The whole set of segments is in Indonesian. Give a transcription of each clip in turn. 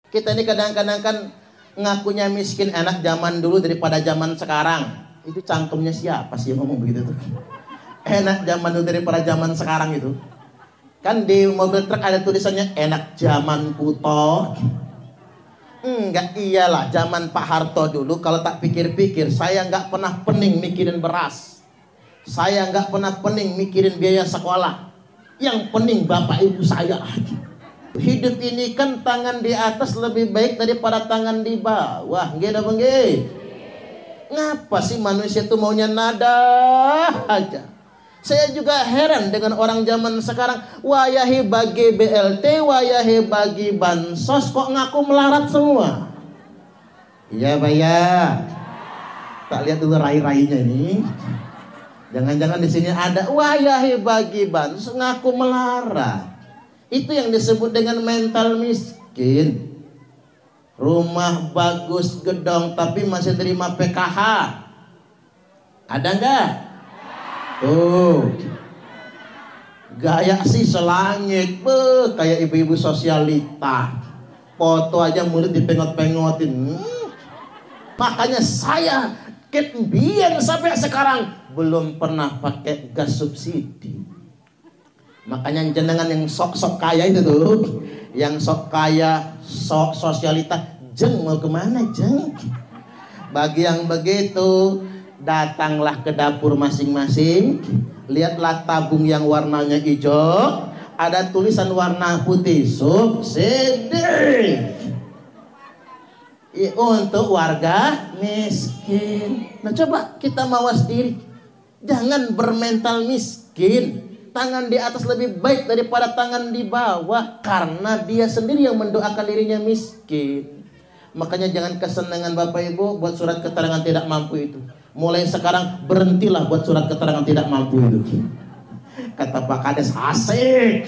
Kita ini kadang-kadang kan ngakunya miskin enak zaman dulu daripada zaman sekarang. Itu cangkemnya siapa sih yang ngomong begitu tuh? Enak zaman dulu daripada zaman sekarang itu. Kan di mobil truk ada tulisannya enak zaman kuto. Enggak, iyalah zaman Pak Harto dulu. Kalau tak pikir-pikir, saya nggak pernah pening mikirin beras. Saya nggak pernah pening mikirin biaya sekolah. Yang pening bapak ibu saya. Hidup ini kan tangan di atas lebih baik daripada tangan di bawah. Nggih, nggih. Ngapa sih manusia itu maunya nada aja? Saya juga heran dengan orang zaman sekarang. Wayahe bagi BLT, wayahe bagi bansos, kok ngaku melarat semua. Iya Pak ya. Tak lihat dulu rai-rainya ini. Jangan-jangan di sini ada wayahe bagi bansos ngaku melarat. Itu yang disebut dengan mental miskin. Rumah bagus, gedong, tapi masih terima PKH. Ada enggak? Tuh, gaya sih selangit, kayak ibu-ibu sosialita. Foto aja mulut dipengot-pengotin. Makanya saya kebiar sampai sekarang belum pernah pakai gas subsidi. Makanya jenengan yang sok-sok kaya itu tuh, yang sok kaya, sok sosialita, jeng mau kemana jeng? Bagi yang begitu, datanglah ke dapur masing-masing, lihatlah tabung yang warnanya hijau, ada tulisan warna putih, subsidi untuk warga miskin. Nah coba kita mawas diri, jangan bermental miskin. Tangan di atas lebih baik daripada tangan di bawah, karena dia sendiri yang mendoakan dirinya miskin. Makanya jangan kesenangan Bapak Ibu buat surat keterangan tidak mampu itu. Mulai sekarang berhentilah buat surat keterangan tidak mampu itu. Kata Pak Kades, asik.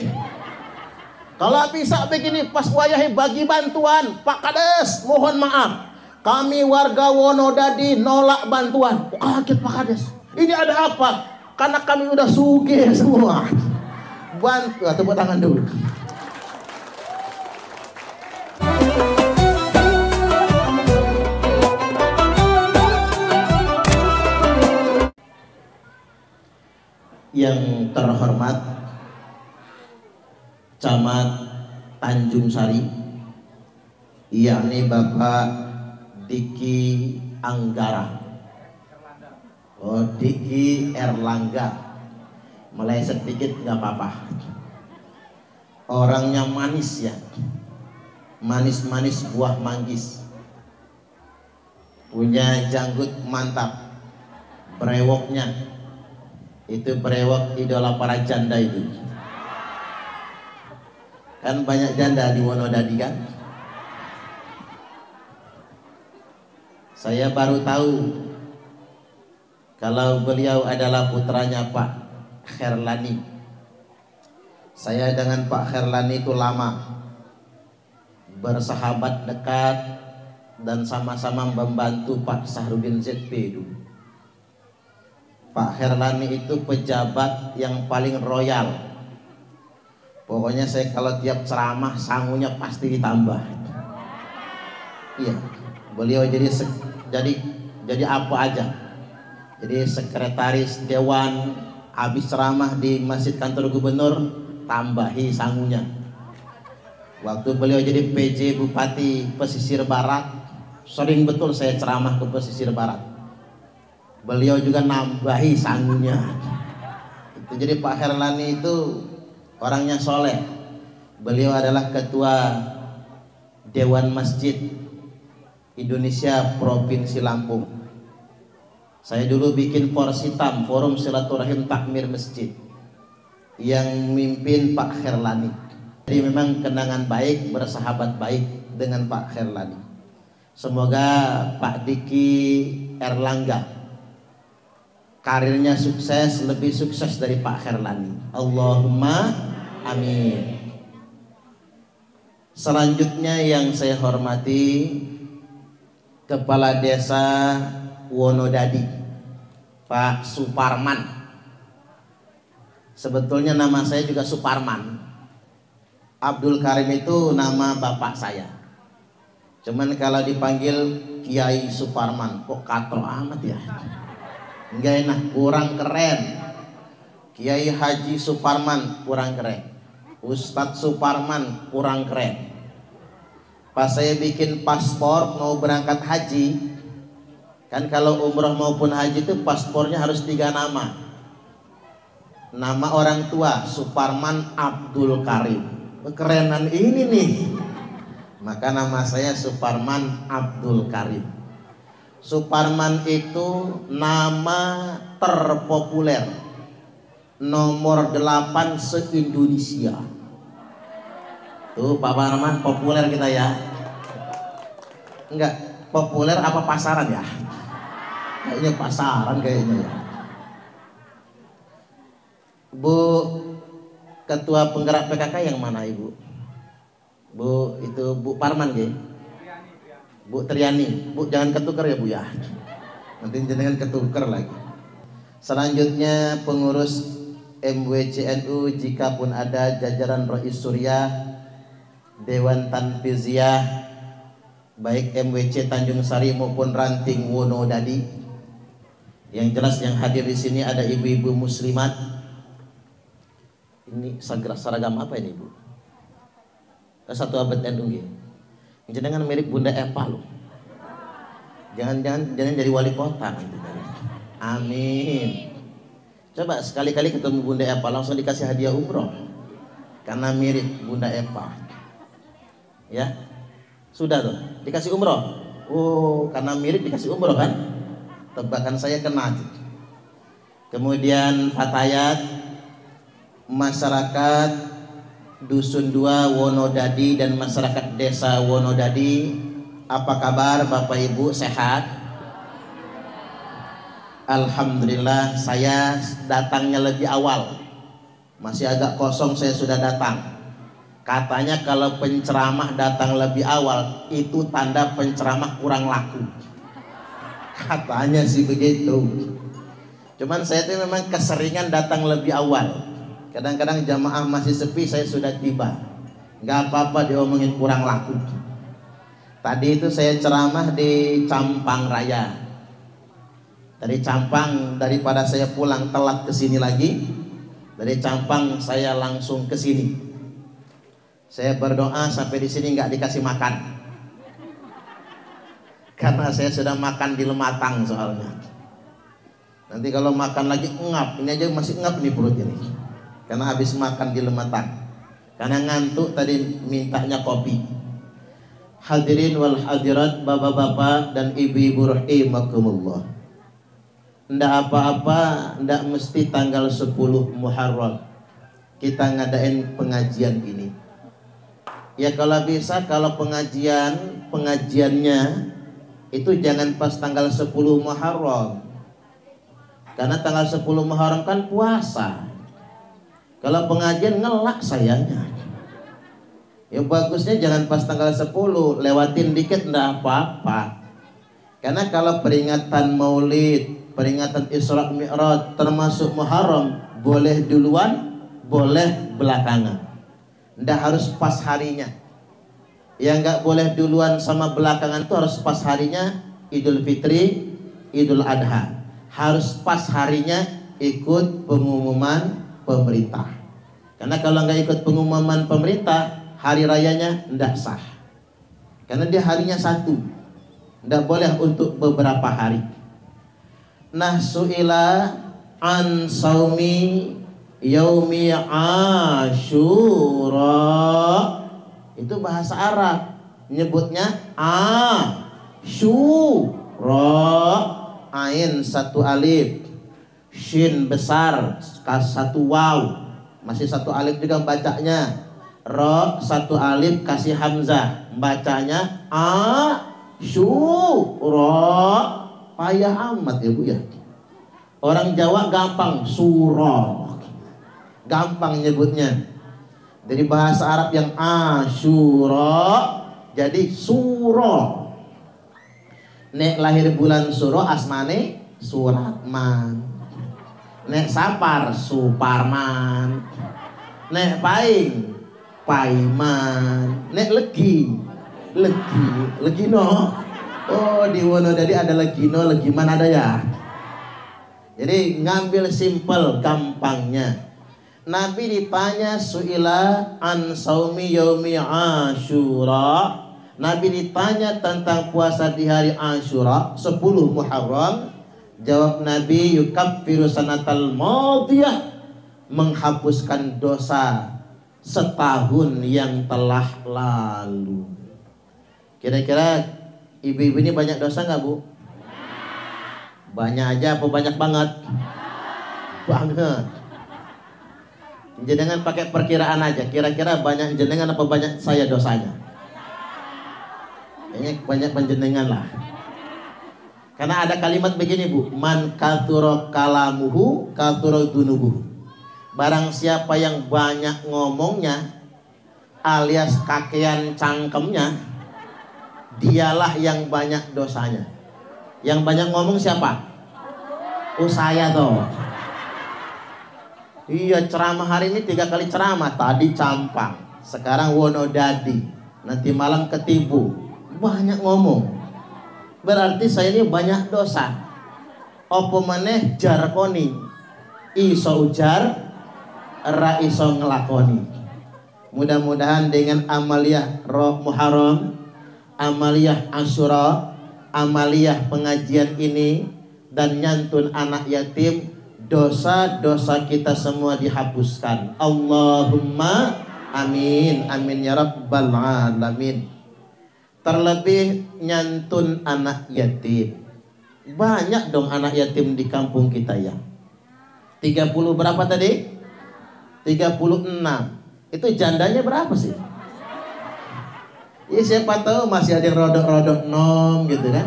Kalau bisa begini, pas wayahe bagi bantuan, Pak Kades mohon maaf, kami warga Wonodadi nolak bantuan. Kaget Pak Kades, ini ada apa? Karena kami udah sugih semua. Bantu, tepuk tangan dulu. Yang terhormat Camat Tanjung Sari, yakni Bapak Diki Anggara. Oh, Diki Erlangga. Meleset sedikit nggak apa-apa. Orangnya manis ya, manis-manis buah manggis. Punya janggut mantap. Brewoknya itu brewok idola para janda itu. Kan banyak janda di Wonodadi kan. Saya baru tahu kalau beliau adalah putranya Pak Kherlani. Saya dengan Pak Kherlani itu lama bersahabat dekat dan sama-sama membantu Pak Sahrudin ZP dulu. Pak Kherlani itu pejabat yang paling royal. Pokoknya saya kalau tiap ceramah sangunya pasti ditambah. Iya, beliau jadi apa aja. Jadi sekretaris dewan, habis ceramah di masjid kantor gubernur, tambahi sangunya. Waktu beliau jadi PJ Bupati Pesisir Barat, sering betul saya ceramah ke Pesisir Barat. Beliau juga nambahi sangunya. Itu jadi Pak Kherlani itu orangnya soleh. Beliau adalah ketua Dewan Masjid Indonesia Provinsi Lampung. Saya dulu bikin Forsitam, Forum Silaturahim Takmir Masjid, yang mimpin Pak Kherlani. Jadi memang kenangan baik, bersahabat baik dengan Pak Kherlani. Semoga Pak Diki Erlangga karirnya sukses, lebih sukses dari Pak Kherlani. Allahumma amin. Selanjutnya yang saya hormati Kepala Desa Wonodadi, Pak Suparman. Sebetulnya nama saya juga Suparman. Abdul Karim itu nama bapak saya. Cuman kalau dipanggil Kiai Suparman kok katro amat ya, nggak enak, kurang keren. Kiai Haji Suparman kurang keren, Ustadz Suparman kurang keren. Pas saya bikin paspor mau berangkat haji, kan kalau umroh maupun haji itu paspornya harus 3 nama. Nama orang tua Suparman Abdul Karim, kerenan ini nih. Maka nama saya Suparman Abdul Karim. Suparman itu nama terpopuler, nomor 8 se-Indonesia. Tuh Pak Parman, populer kita ya. Enggak, populer apa pasaran ya? Kayaknya pasaran kayaknya ya. Bu Ketua Penggerak PKK yang mana Ibu? Bu itu Bu Parman ya? Bu Triani. Bu jangan ketukar ya Bu ya. Nanti jangan ketukar lagi. Selanjutnya pengurus MWCNU jika pun ada jajaran Rois Surya, Dewan Tanfiziyah, baik MWC Tanjung Sari maupun Ranting Wonodadi. Yang jelas yang hadir di sini ada ibu-ibu muslimat. Ini seragam apa ini Bu? Satu abad NU ya. Jangan mirip Bunda Epa loh. Jangan jadi wali kota nanti. Amin. Coba sekali-kali ketemu Bunda Epa langsung dikasih hadiah umroh. Karena mirip Bunda Epa. Ya. Sudah tuh, dikasih umroh. Oh, karena mirip dikasih umroh kan? Tebakan saya kena. Kemudian fatayat masyarakat Dusun 2 Wonodadi dan masyarakat desa Wonodadi, apa kabar Bapak Ibu, sehat? Alhamdulillah, saya datangnya lebih awal. Masih agak kosong saya sudah datang. Katanya kalau penceramah datang lebih awal itu tanda penceramah kurang laku. Katanya sih begitu. Cuman saya itu memang keseringan datang lebih awal. Kadang-kadang jamaah masih sepi, saya sudah tiba. Nggak apa-apa diomongin kurang laku. Tadi itu saya ceramah di Campang Raya. Dari Campang, daripada saya pulang telat ke sini lagi, dari Campang saya langsung ke sini. Saya berdoa sampai di sini nggak dikasih makan. Karena saya sudah makan di Lematang soalnya. Nanti kalau makan lagi ngap, ini aja masih ngap nih perut ini. Karena habis makan di Lematang. Karena ngantuk tadi mintanya kopi. Hadirin wal hadirat, bapak-bapak dan ibu-ibu rahimakumullah. Ndak apa-apa, ndak mesti tanggal 10 Muharram kita ngadain pengajian ini. Ya kalau bisa, kalau pengajiannya itu jangan pas tanggal 10 Muharram. Karena tanggal 10 Muharram kan puasa. Kalau pengajian ngelak sayanya. Ya bagusnya jangan pas tanggal 10, lewatin dikit enggak apa-apa. Karena kalau peringatan Maulid, peringatan Isra Mi'raj termasuk Muharram, boleh duluan, boleh belakangan. Enggak harus pas harinya. Yang enggak boleh duluan sama belakangan itu harus pas harinya Idul Fitri, Idul Adha. Harus pas harinya ikut pengumuman pemerintah. Karena kalau nggak ikut pengumuman pemerintah, hari rayanya tidak sah. Karena dia harinya satu, tidak boleh untuk beberapa hari. Nah, su'ila an saumi yaumi Asyura, itu bahasa Arab, nyebutnya Asyura. Ain 1 alif, shin besar, kas 1 waw, masih 1 alif juga bacanya. Ro 1 alif kasih hamzah, bacanya Asyura. Payah amat ya Bu ya. Orang Jawa gampang, surah, gampang nyebutnya. Dari bahasa Arab yang Asyura jadi surah. Nek lahir bulan Suro asmane Suratman. Nek Sapar Suparman. Nek Paing Paiman. Nek Legi Legino. Oh, di Wonodadi ada Legino, Legiman ada ya. Jadi ngambil simpel gampangnya. Nabi ditanya suila an saumi yaumi Asyura. Nabi ditanya tentang puasa di hari Asyura 10 Muharram. Jawab Nabi, yukaffiru sanatal madiyah, menghapuskan dosa setahun yang telah lalu. Kira-kira ibu-ibu ini banyak dosa nggak, Bu? Banyak aja apa banyak banget? Banget. Jenengan pakai perkiraan aja. Kira-kira banyak jenengan apa banyak saya dosanya? Kayaknya banyak penjenengan lah. Karena ada kalimat begini, Bu. Man kathura kalamuhu kathura dunubuhu. Barang siapa yang banyak ngomongnya alias kakean cangkemnya, dialah yang banyak dosanya. Yang banyak ngomong siapa? Oh, saya toh. Iya, ceramah hari ini 3 kali ceramah. Tadi Campang, sekarang Wonodadi, nanti malam Ketibu. Banyak ngomong. Berarti saya ini banyak dosa. Opo maneh jarkoni, iso ujar, ra iso ngelakoni. Mudah-mudahan dengan amaliyah Muharram, amaliyah Asyura, amaliyah pengajian ini dan nyantun anak yatim, dosa-dosa kita semua dihapuskan. Allahumma amin, amin ya rabbal alamin. Terlebih nyantun anak yatim. Banyak dong anak yatim di kampung kita ya. 30 berapa tadi? 36. Itu jandanya berapa sih? Ya siapa tahu masih ada yang rodok-rodok nom gitu kan.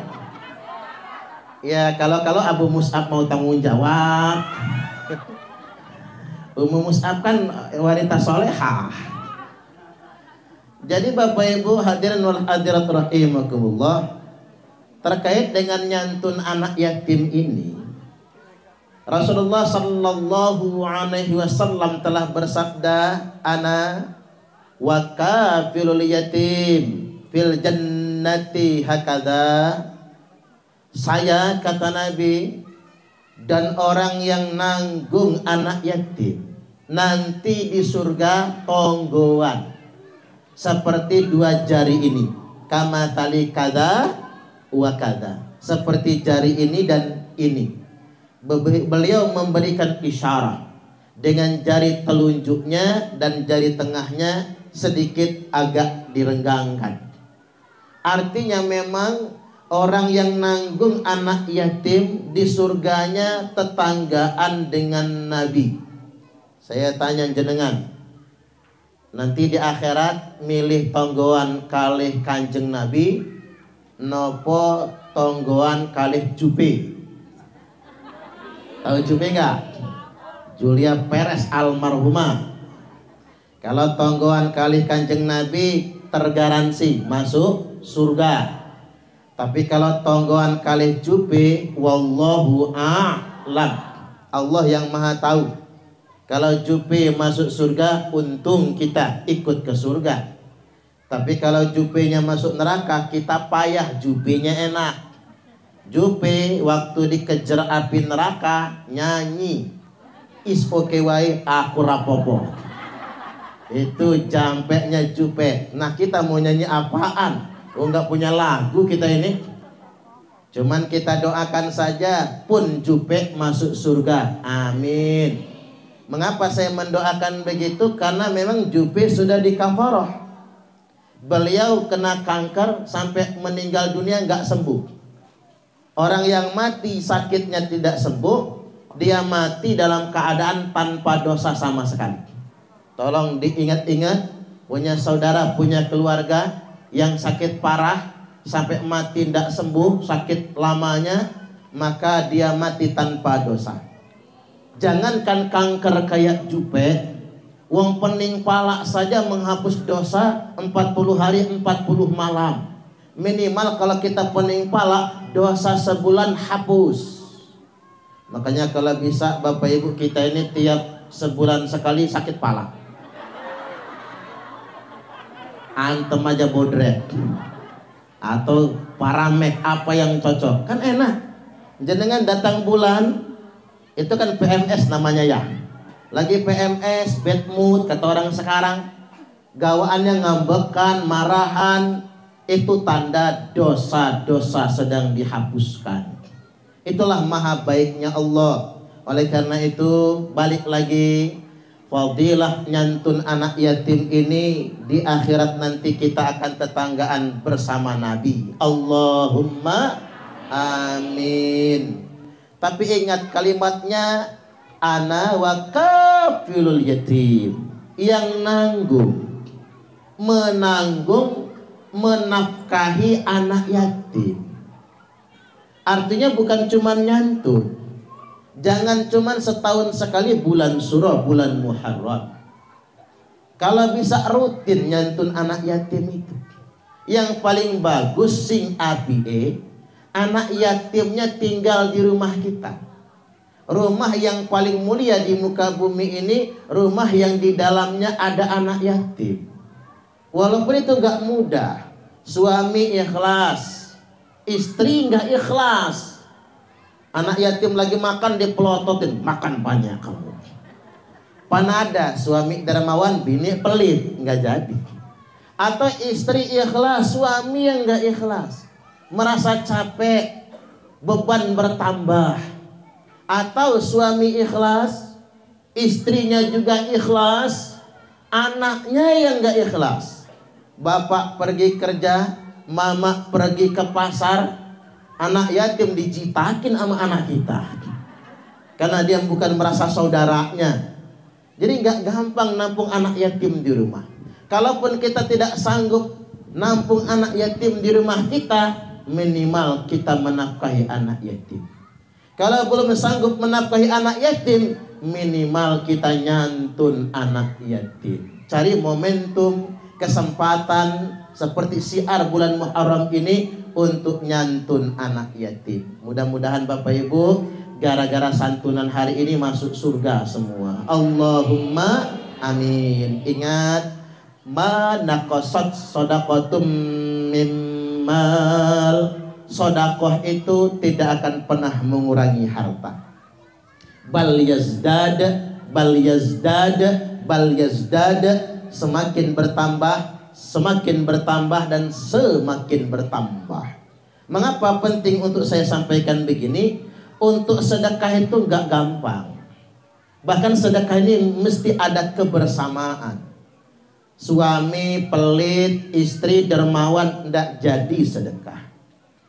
Ya kalau Abu Mus'ab mau tanggung jawab. Ummu Mus'ab kan wanita solehah. Jadi Bapak Ibu hadirin wal hadirat rahimakumullah, terkait dengan nyantun anak yatim ini, Rasulullah sallallahu alaihi wasallam telah bersabda, ana wa kafilul yatim fil jannati hakadha. Saya, kata Nabi, dan orang yang nanggung anak yatim nanti di surga tonggoan seperti 2 jari ini, kama tali kada wa kada, seperti jari ini dan ini. Beliau memberikan isyarat dengan jari telunjuknya dan jari tengahnya sedikit agak direnggangkan. Artinya memang orang yang nanggung anak yatim di surganya tetanggaan dengan Nabi. Saya tanya jenengan, nanti di akhirat milih tonggoan kalih Kanjeng Nabi nopo tonggoan kalih Jupe? Tahu Jupe enggak? Julia Perez almarhumah. Kalau tonggoan kalih Kanjeng Nabi tergaransi masuk surga. Tapi kalau tonggoan kalih Jupe, wallahu a'lam, Allah yang maha tahu. Kalau Jupe masuk surga, untung kita ikut ke surga. Tapi kalau Jupenya masuk neraka, kita payah, Jupenya enak. Jupe waktu dikejar api neraka nyanyi, is oke wae aku rapopo. Itu jampeknya Jupe. Nah kita mau nyanyi apaan? Oh nggak punya lagu kita ini. Cuman kita doakan saja pun Jupe masuk surga. Amin. Mengapa saya mendoakan begitu? Karena memang Jupe sudah dikafaroh. Beliau kena kanker sampai meninggal dunia nggak sembuh. Orang yang mati sakitnya tidak sembuh, dia mati dalam keadaan tanpa dosa sama sekali. Tolong diingat-ingat, punya saudara, punya keluarga yang sakit parah sampai mati tidak sembuh, sakit lamanya, maka dia mati tanpa dosa. Jangankan kanker kayak Jupe, wong pening palak saja menghapus dosa 40 hari 40 malam. Minimal kalau kita pening palak, dosa sebulan hapus. Makanya kalau bisa Bapak Ibu kita ini tiap sebulan sekali sakit palak. Antem aja bodrek. atau paramek apa yang cocok, kan enak. Jenengan datang bulan itu kan PMS namanya ya, lagi PMS, bad mood kata orang sekarang, gawaannya ngambekan, marahan, itu tanda dosa-dosa sedang dihapuskan. Itulah maha baiknya Allah. Oleh karena itu balik lagi, fadilah nyantun anak yatim ini di akhirat nanti kita akan tetanggaan bersama Nabi. Allahumma amin. Tapi ingat kalimatnya, ana wa kafilul yatim, yang nanggung, menanggung, menafkahi anak yatim. Artinya bukan cuma nyantun. Jangan cuma setahun sekali bulan surah, bulan Muharram. Kalau bisa rutin nyantun anak yatim itu. Yang paling bagus sing apike, anak yatimnya tinggal di rumah kita. Rumah yang paling mulia di muka bumi ini, rumah yang di dalamnya ada anak yatim. Walaupun itu gak mudah. Suami ikhlas, istri gak ikhlas. Anak yatim lagi makan dipelototin, makan banyak kamu. Panada, suami dermawan, bini pelit, nggak jadi. Atau istri ikhlas, suami yang nggak ikhlas, merasa capek, beban bertambah. Atau suami ikhlas, istrinya juga ikhlas, anaknya yang nggak ikhlas. Bapak pergi kerja, mama pergi ke pasar, anak yatim dicitakin sama anak kita karena dia bukan merasa saudaranya. Jadi nggak gampang nampung anak yatim di rumah. Kalaupun kita tidak sanggup nampung anak yatim di rumah kita, minimal kita menafkahi anak yatim. Kalau belum sanggup menafkahi anak yatim, minimal kita nyantun anak yatim. Cari momentum, kesempatan seperti syiar bulan Muharram ini untuk nyantun anak yatim. Mudah-mudahan Bapak Ibu gara-gara santunan hari ini masuk surga semua. Allahumma amin. Ingat, ma naqasat shadaqatum mimmal. Sedekah itu tidak akan pernah mengurangi harta. Bal yazdad, bal yazdad, bal yazdad, semakin bertambah, semakin bertambah dan semakin bertambah. Mengapa penting untuk saya sampaikan begini? Untuk sedekah itu nggak gampang. Bahkan sedekah ini mesti ada kebersamaan. Suami pelit, istri dermawan, nggak jadi sedekah.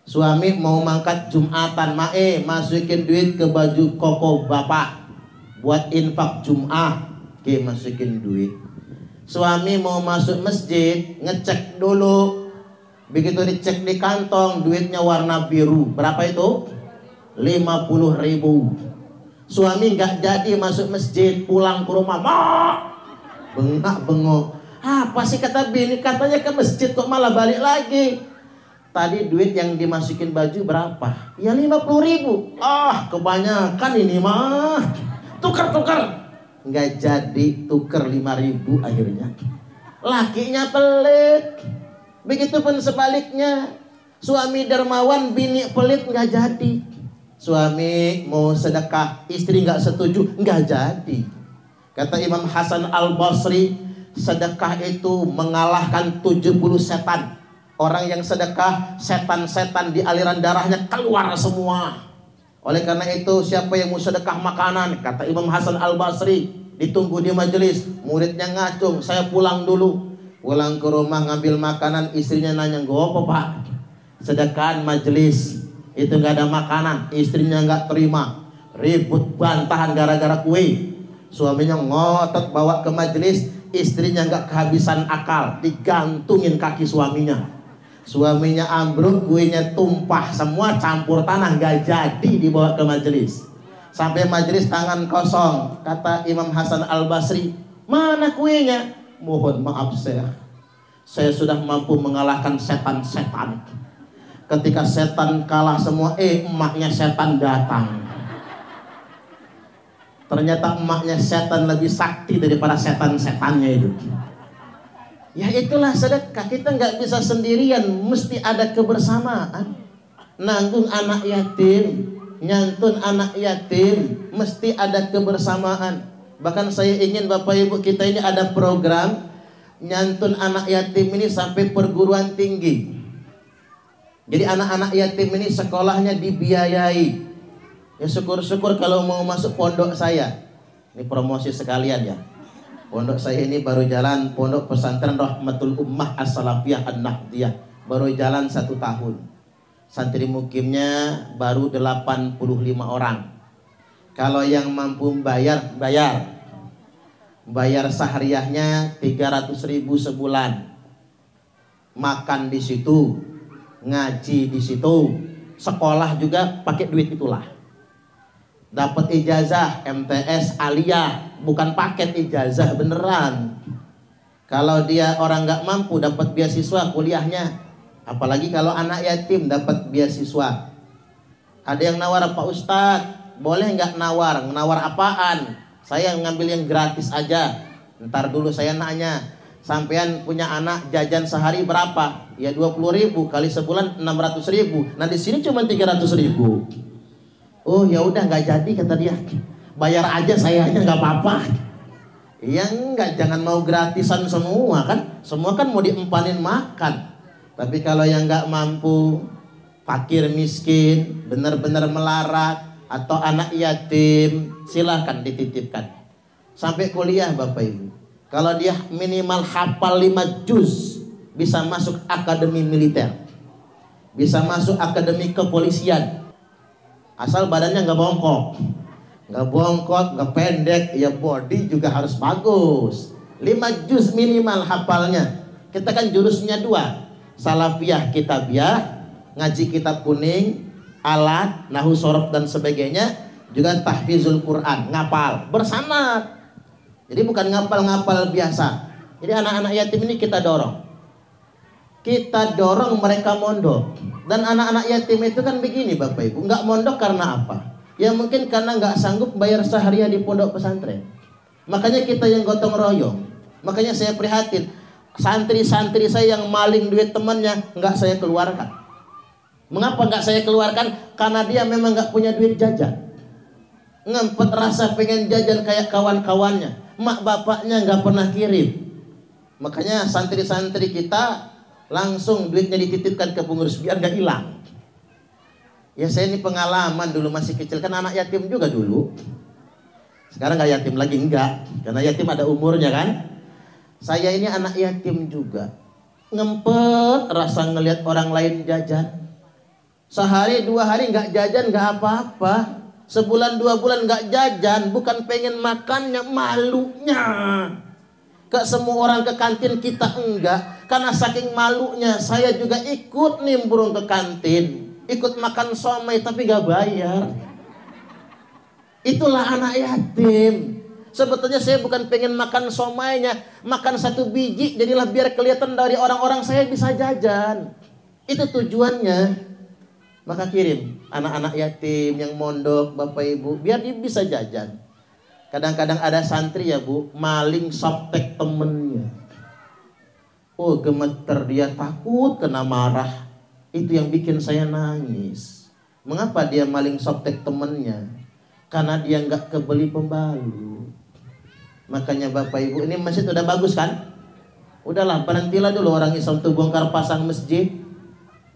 Suami mau mangkat Jumatan, masukin duit ke baju koko bapak buat infak Jum'ah, masukin duit. Suami mau masuk masjid, ngecek dulu. Begitu dicek di kantong, duitnya warna biru. Berapa itu? 50.000. Suami nggak jadi masuk masjid, pulang ke rumah, mak, bengak bengok. Apa sih kata bini? Katanya ke masjid kok malah balik lagi. Tadi duit yang dimasukin baju berapa? Ya 50.000. Ah, kebanyakan ini mah. Tukar. Nggak jadi, tuker 5.000 akhirnya. Lakinya pelit. Begitupun sebaliknya, suami dermawan, bini pelit, nggak jadi. Suami mau sedekah, istri nggak setuju, nggak jadi. Kata Imam Hasan Al-Basri, sedekah itu mengalahkan 70 setan. Orang yang sedekah, setan-setan di aliran darahnya keluar semua. Oleh karena itu, siapa yang mau sedekah makanan, kata Imam Hasan Al-Basri, ditunggu di majelis, muridnya ngacung, saya pulang dulu. Pulang ke rumah ngambil makanan, istrinya nanya, "Gopo Pak? Sedekahan majelis, itu nggak ada makanan." Istrinya nggak terima, ribut bantahan gara-gara kue. Suaminya ngotot bawa ke majelis, istrinya nggak kehabisan akal, digantungin kaki suaminya. Suaminya ambruk, kuenya tumpah semua, campur tanah, nggak jadi dibawa ke majelis. Sampai majelis tangan kosong. Kata Imam Hasan Al-Basri, "Mana kuenya?" "Mohon maaf saya sudah mampu mengalahkan setan-setan. Ketika setan kalah semua, emaknya setan datang. Ternyata emaknya setan lebih sakti daripada setan-setannya itu. Ya itulah sedekah. Kita nggak bisa sendirian, mesti ada kebersamaan. Nanggung anak yatim, nyantun anak yatim, mesti ada kebersamaan. Bahkan saya ingin Bapak Ibu kita ini ada program nyantun anak yatim ini sampai perguruan tinggi. Jadi anak-anak yatim ini sekolahnya dibiayai. Ya syukur-syukur kalau mau masuk pondok saya. Ini promosi sekalian ya. Pondok saya ini baru jalan, Pondok Pesantren Rahmatul Ummah As-Salafiyah An-Nahdiyah, baru jalan 1 tahun. Santri mukimnya baru 85 orang. Kalau yang mampu bayar sahriahnya 300.000 sebulan. Makan di situ, ngaji di situ, sekolah juga pakai duit itulah. Dapat ijazah MTS aliyah, bukan paket ijazah beneran. Kalau dia orang nggak mampu dapat beasiswa kuliahnya, apalagi kalau anak yatim dapat beasiswa. Ada yang nawar, Pak Ustadz boleh nggak nawar? Nawar apaan? Saya ngambil yang gratis aja. Ntar dulu saya nanya, sampean punya anak jajan sehari berapa? Ya 20.000 kali sebulan 600.000. Nah di sini cuma 300.000. Oh ya udah nggak jadi kata dia. Bayar aja sayanya nggak apa-apa. Ya enggak, jangan mau gratisan semua kan. Semua kan mau diempanin makan. Tapi kalau yang nggak mampu, fakir miskin, benar-benar melarat, atau anak yatim, silahkan dititipkan. Sampai kuliah Bapak Ibu. Kalau dia minimal hafal 5 juz, bisa masuk akademi militer. Bisa masuk akademi kepolisian. Asal badannya nggak bongkok, nggak pendek, ya body juga harus bagus. 5 juz minimal hafalnya. Kita kan jurusnya 2, salafiyah kitabiah, ngaji kitab kuning, alat, nahu sorof dan sebagainya, juga tahfizul Quran, ngapal, bersanad. Jadi bukan ngapal-ngapal biasa. Jadi anak-anak yatim ini kita dorong mereka mondok. Dan anak-anak yatim itu kan begini Bapak Ibu, nggak mondok karena apa? Ya mungkin karena nggak sanggup bayar seharian di pondok pesantren. Makanya kita yang gotong royong. Makanya saya prihatin, santri-santri saya yang maling duit temannya nggak saya keluarkan. Mengapa nggak saya keluarkan? Karena dia memang nggak punya duit jajan. Ngempet rasa pengen jajan kayak kawan-kawannya. Mak bapaknya nggak pernah kirim. Makanya santri-santri kita langsung duitnya dititipkan ke pengurus biar gak hilang. Ya saya ini pengalaman dulu masih kecil, kan anak yatim juga dulu. Sekarang gak yatim lagi, enggak, karena yatim ada umurnya kan. Saya ini anak yatim juga. Ngempet rasa ngelihat orang lain jajan. Sehari 2 hari gak jajan gak apa-apa. Sebulan 2 bulan gak jajan, bukan pengen makannya, malunya. Ke semua orang ke kantin, kita enggak. Karena saking malunya, saya juga ikut nimbrung ke kantin, ikut makan somai tapi gak bayar. Itulah anak yatim. Sebetulnya saya bukan pengen makan somainya, makan 1 biji, jadilah biar kelihatan dari orang-orang saya bisa jajan. Itu tujuannya. Maka kirim anak-anak yatim yang mondok Bapak Ibu, biar dia bisa jajan. Kadang-kadang ada santri ya Bu, maling softtek temennya. Oh gemeter, dia takut kena marah. Itu yang bikin saya nangis. Mengapa dia maling softtek temennya? Karena dia nggak kebeli pembalut. Makanya Bapak Ibu, ini masjid udah bagus kan? Udahlah, berhentilah dulu orang Islam tuh bongkar pasang masjid.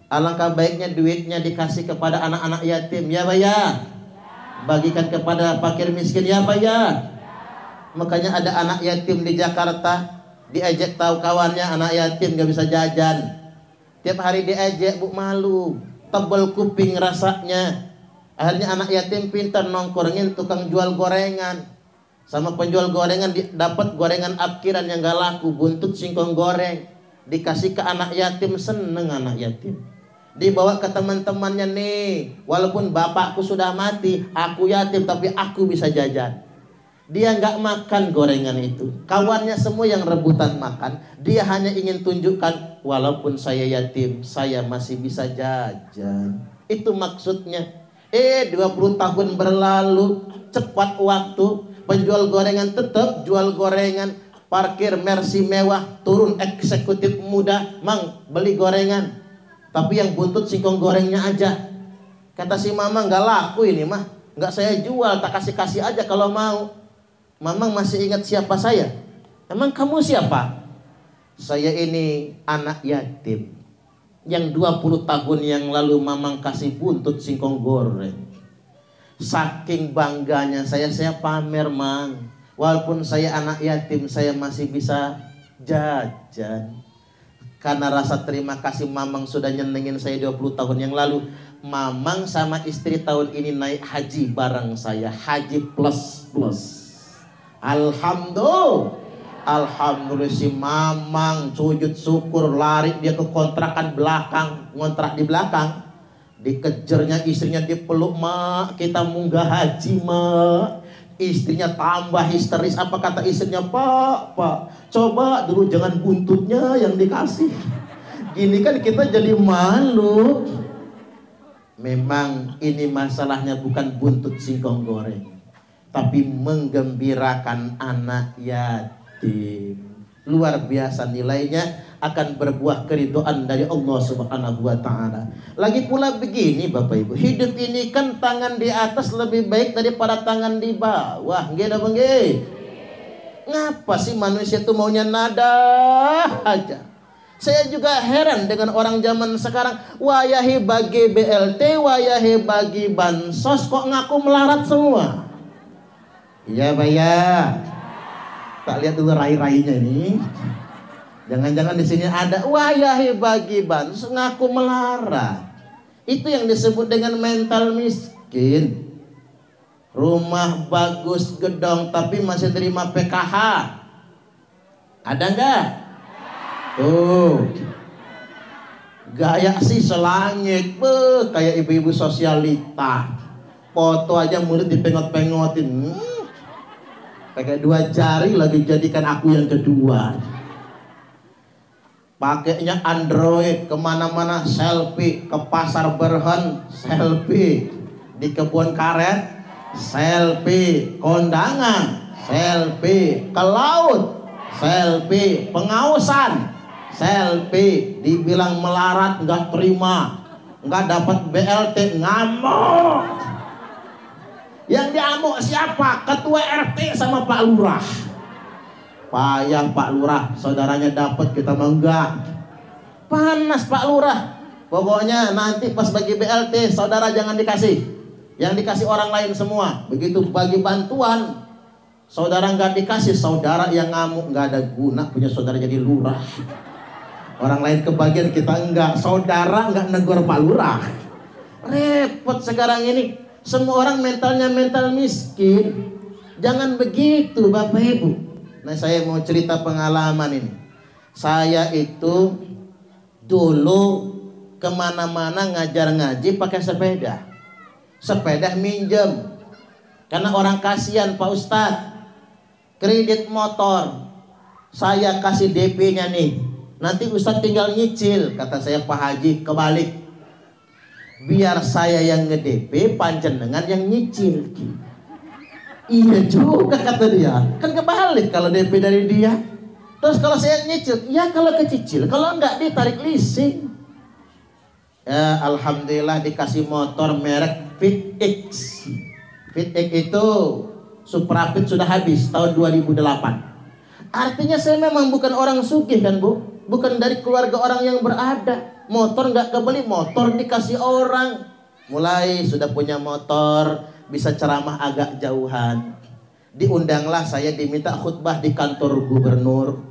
Alangkah baiknya duitnya dikasih kepada anak-anak yatim, ya Pak ya. Bagikan kepada fakir miskin, ya Pak ya. Makanya ada anak yatim di Jakarta, diejek tahu kawannya anak yatim gak bisa jajan. Tiap hari diejek Bu, malu, tebel kuping rasanya. Akhirnya anak yatim pintar nongkrongin tukang jual gorengan. Sama penjual gorengan dapat gorengan apkiran yang gak laku, buntut singkong goreng. Dikasih ke anak yatim, seneng anak yatim. Dibawa ke teman-temannya nih, walaupun bapakku sudah mati, aku yatim tapi aku bisa jajan. Dia nggak makan gorengan itu, kawannya semua yang rebutan makan. Dia hanya ingin tunjukkan, walaupun saya yatim, saya masih bisa jajan. Itu maksudnya. 20 tahun berlalu, cepat waktu. Penjual gorengan tetap jual gorengan. parkir Mercy mewah, turun eksekutif muda, mang beli gorengan. Tapi yang buntut singkong gorengnya aja. Kata si Mamang, nggak laku ini mah, nggak saya jual, tak kasih aja kalau mau. Mamang masih ingat siapa saya? Emang kamu siapa? Saya ini anak yatim yang 20 tahun yang lalu Mamang kasih buntut singkong goreng. Saking bangganya saya pamer, Mang. Walaupun saya anak yatim, saya masih bisa jajan. Karena rasa terima kasih Mamang sudah nyenengin saya 20 tahun yang lalu. Mamang sama istri tahun ini naik haji bareng saya. Haji plus. Alhamdulillah si Mamang sujud syukur, lari dia ke kontrakan belakang, ngontrak di belakang. Dikejarnya istrinya, dipeluk, mak kita munggah haji mak. Istrinya tambah histeris. Apa kata istrinya? Pak, coba dulu jangan buntutnya yang dikasih. Gini kan kita jadi malu. Memang ini masalahnya bukan buntut singkong goreng, tapi menggembirakan anak yatim. Luar biasa nilainya, akan berbuah keridhaan dari Allah Subhanahu wa ta'ala. Lagi pula begini Bapak Ibu, hidup ini kan tangan di atas lebih baik daripada tangan di bawah. Nggih apa nggih? Ngapa sih manusia tuh maunya nada aja? Saya juga heran dengan orang zaman sekarang, wayahe bagi BLT, wayahe bagi bansos, kok ngaku melarat semua. Iya Pak ya. Tak lihat dulu rai-rainya ini. Jangan-jangan di sini ada wayahe bagi bansos ngaku melarat. Itu yang disebut dengan mental miskin. Rumah bagus, gedong, tapi masih terima PKH. Ada enggak? Tuh. Gaya sih selangit, kayak ibu-ibu sosialita. Foto aja mulut dipengot-pengotin. Pakai 2 jari lagi jadikan aku yang kedua. Pakainya Android, kemana-mana selfie, ke pasar berhen selfie, di kebun karet selfie, kondangan selfie, ke laut selfie, pengausan selfie. Dibilang melarat nggak terima, nggak dapat BLT, ngamuk. Yang diamuk siapa? Ketua RT sama Pak Lurah. Payah Pak Lurah, saudaranya dapat, kita enggak. Panas Pak Lurah. Pokoknya nanti pas bagi BLT saudara jangan dikasih, yang dikasih orang lain semua. Begitu bagi bantuan, saudara nggak dikasih, saudara yang ngamuk. Nggak ada guna punya saudara jadi lurah. Orang lain kebagian, kita enggak. Saudara nggak negor Pak Lurah. Repot sekarang ini. Semua orang mentalnya mental miskin. Jangan begitu Bapak Ibu. Nah saya mau cerita pengalaman ini. Saya itu dulu kemana-mana ngajar ngaji pakai sepeda. Sepeda minjem. Karena orang kasihan Pak Ustadz. Kredit motor. Saya kasih DP-nya nih. Nanti Ustadz tinggal nyicil. Kata saya Pak Haji, kebalik. Biar saya yang nge-DP, panjenengan yang nyicil. Iya juga kata dia. Kan kebalik kalau DP dari dia. Terus kalau saya nyicil, ya kalau kecicil, kalau enggak ditarik leasing. Ya alhamdulillah dikasih motor merek FitX. FitX itu Suprapit sudah habis tahun 2008. Artinya saya memang bukan orang sugih kan Bu, bukan dari keluarga orang yang berada. Motor nggak kebeli, motor dikasih orang. Mulai sudah punya motor, bisa ceramah agak jauhan. Diundanglah saya, diminta khutbah di kantor gubernur.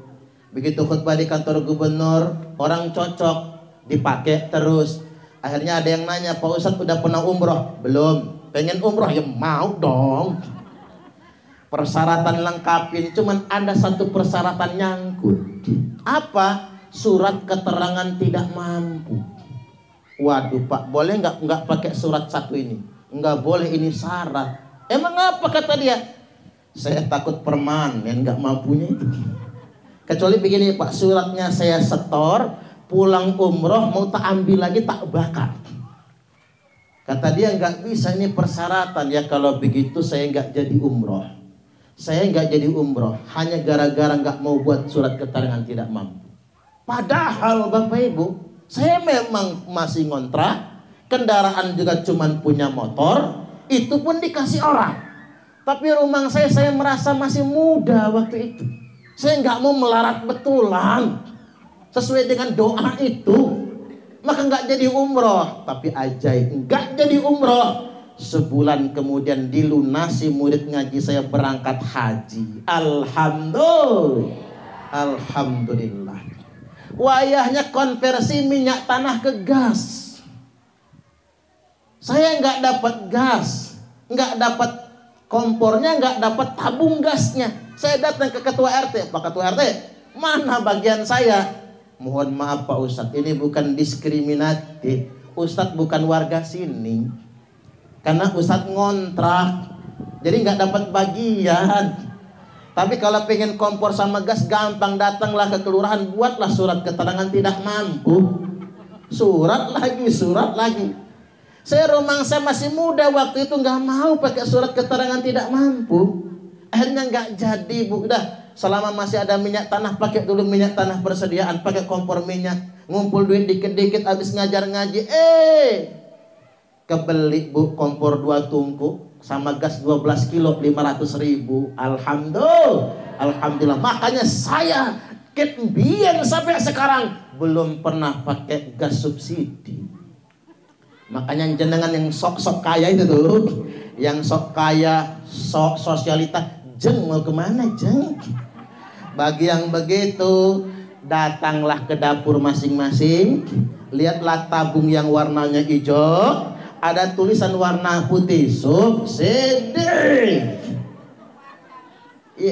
Begitu khutbah di kantor gubernur, orang cocok, dipakai terus. Akhirnya ada yang nanya, Pak Ustadz udah pernah umroh? Belum. Pengen umroh? Ya mau dong. Persyaratan lengkapin, cuman ada satu persyaratan nyangkut. Apa? Surat keterangan tidak mampu. Waduh Pak, boleh nggak pakai surat satu ini? Nggak boleh, ini syarat. Emang apa kata dia? Saya takut permanen nggak mampunya itu. Kecuali begini Pak, suratnya saya setor, pulang umroh mau tak ambil lagi tak bakar. Kata dia nggak bisa, ini persyaratan. Ya kalau begitu saya nggak jadi umroh. Saya nggak jadi umroh hanya gara-gara nggak mau buat surat keterangan tidak mampu. Padahal Bapak Ibu, saya memang masih ngontrak, kendaraan juga cuman punya motor, itu pun dikasih orang. Tapi rumah saya merasa masih muda waktu itu. Saya nggak mau melarat betulan sesuai dengan doa itu, maka nggak jadi umroh. Tapi ajaib, nggak jadi umroh. Sebulan kemudian dilunasi murid ngaji saya berangkat haji. Alhamdulillah. Wayahnya konversi minyak tanah ke gas. Saya nggak dapat gas, nggak dapat kompornya, nggak dapat tabung gasnya. Saya datang ke ketua RT, Pak Ketua RT, mana bagian saya? Mohon maaf Pak Ustadz, ini bukan diskriminatif. Ustadz bukan warga sini. Karena Ustadz ngontrak, jadi nggak dapat bagian. Tapi kalau pengen kompor sama gas gampang, datanglah ke kelurahan, buatlah surat keterangan tidak mampu. Surat lagi. Saya rumah saya masih muda waktu itu, nggak mau pakai surat keterangan tidak mampu. Akhirnya nggak jadi Bu. Udah, selama masih ada minyak tanah, pakai dulu minyak tanah persediaan, pakai kompor minyak, ngumpul duit dikit-dikit, habis ngajar ngaji, kebeli Bu kompor 2 tungku sama gas 12 kilo 500.000. Alhamdulillah. Makanya saya kemudian sampai sekarang belum pernah pakai gas subsidi. Makanya jenengan yang sok-sok kaya itu tuh, yang sok kaya, sok sosialita, jeng mau kemana jeng? Bagi yang begitu, datanglah ke dapur masing-masing, lihatlah tabung yang warnanya hijau, ada tulisan warna putih, subsidi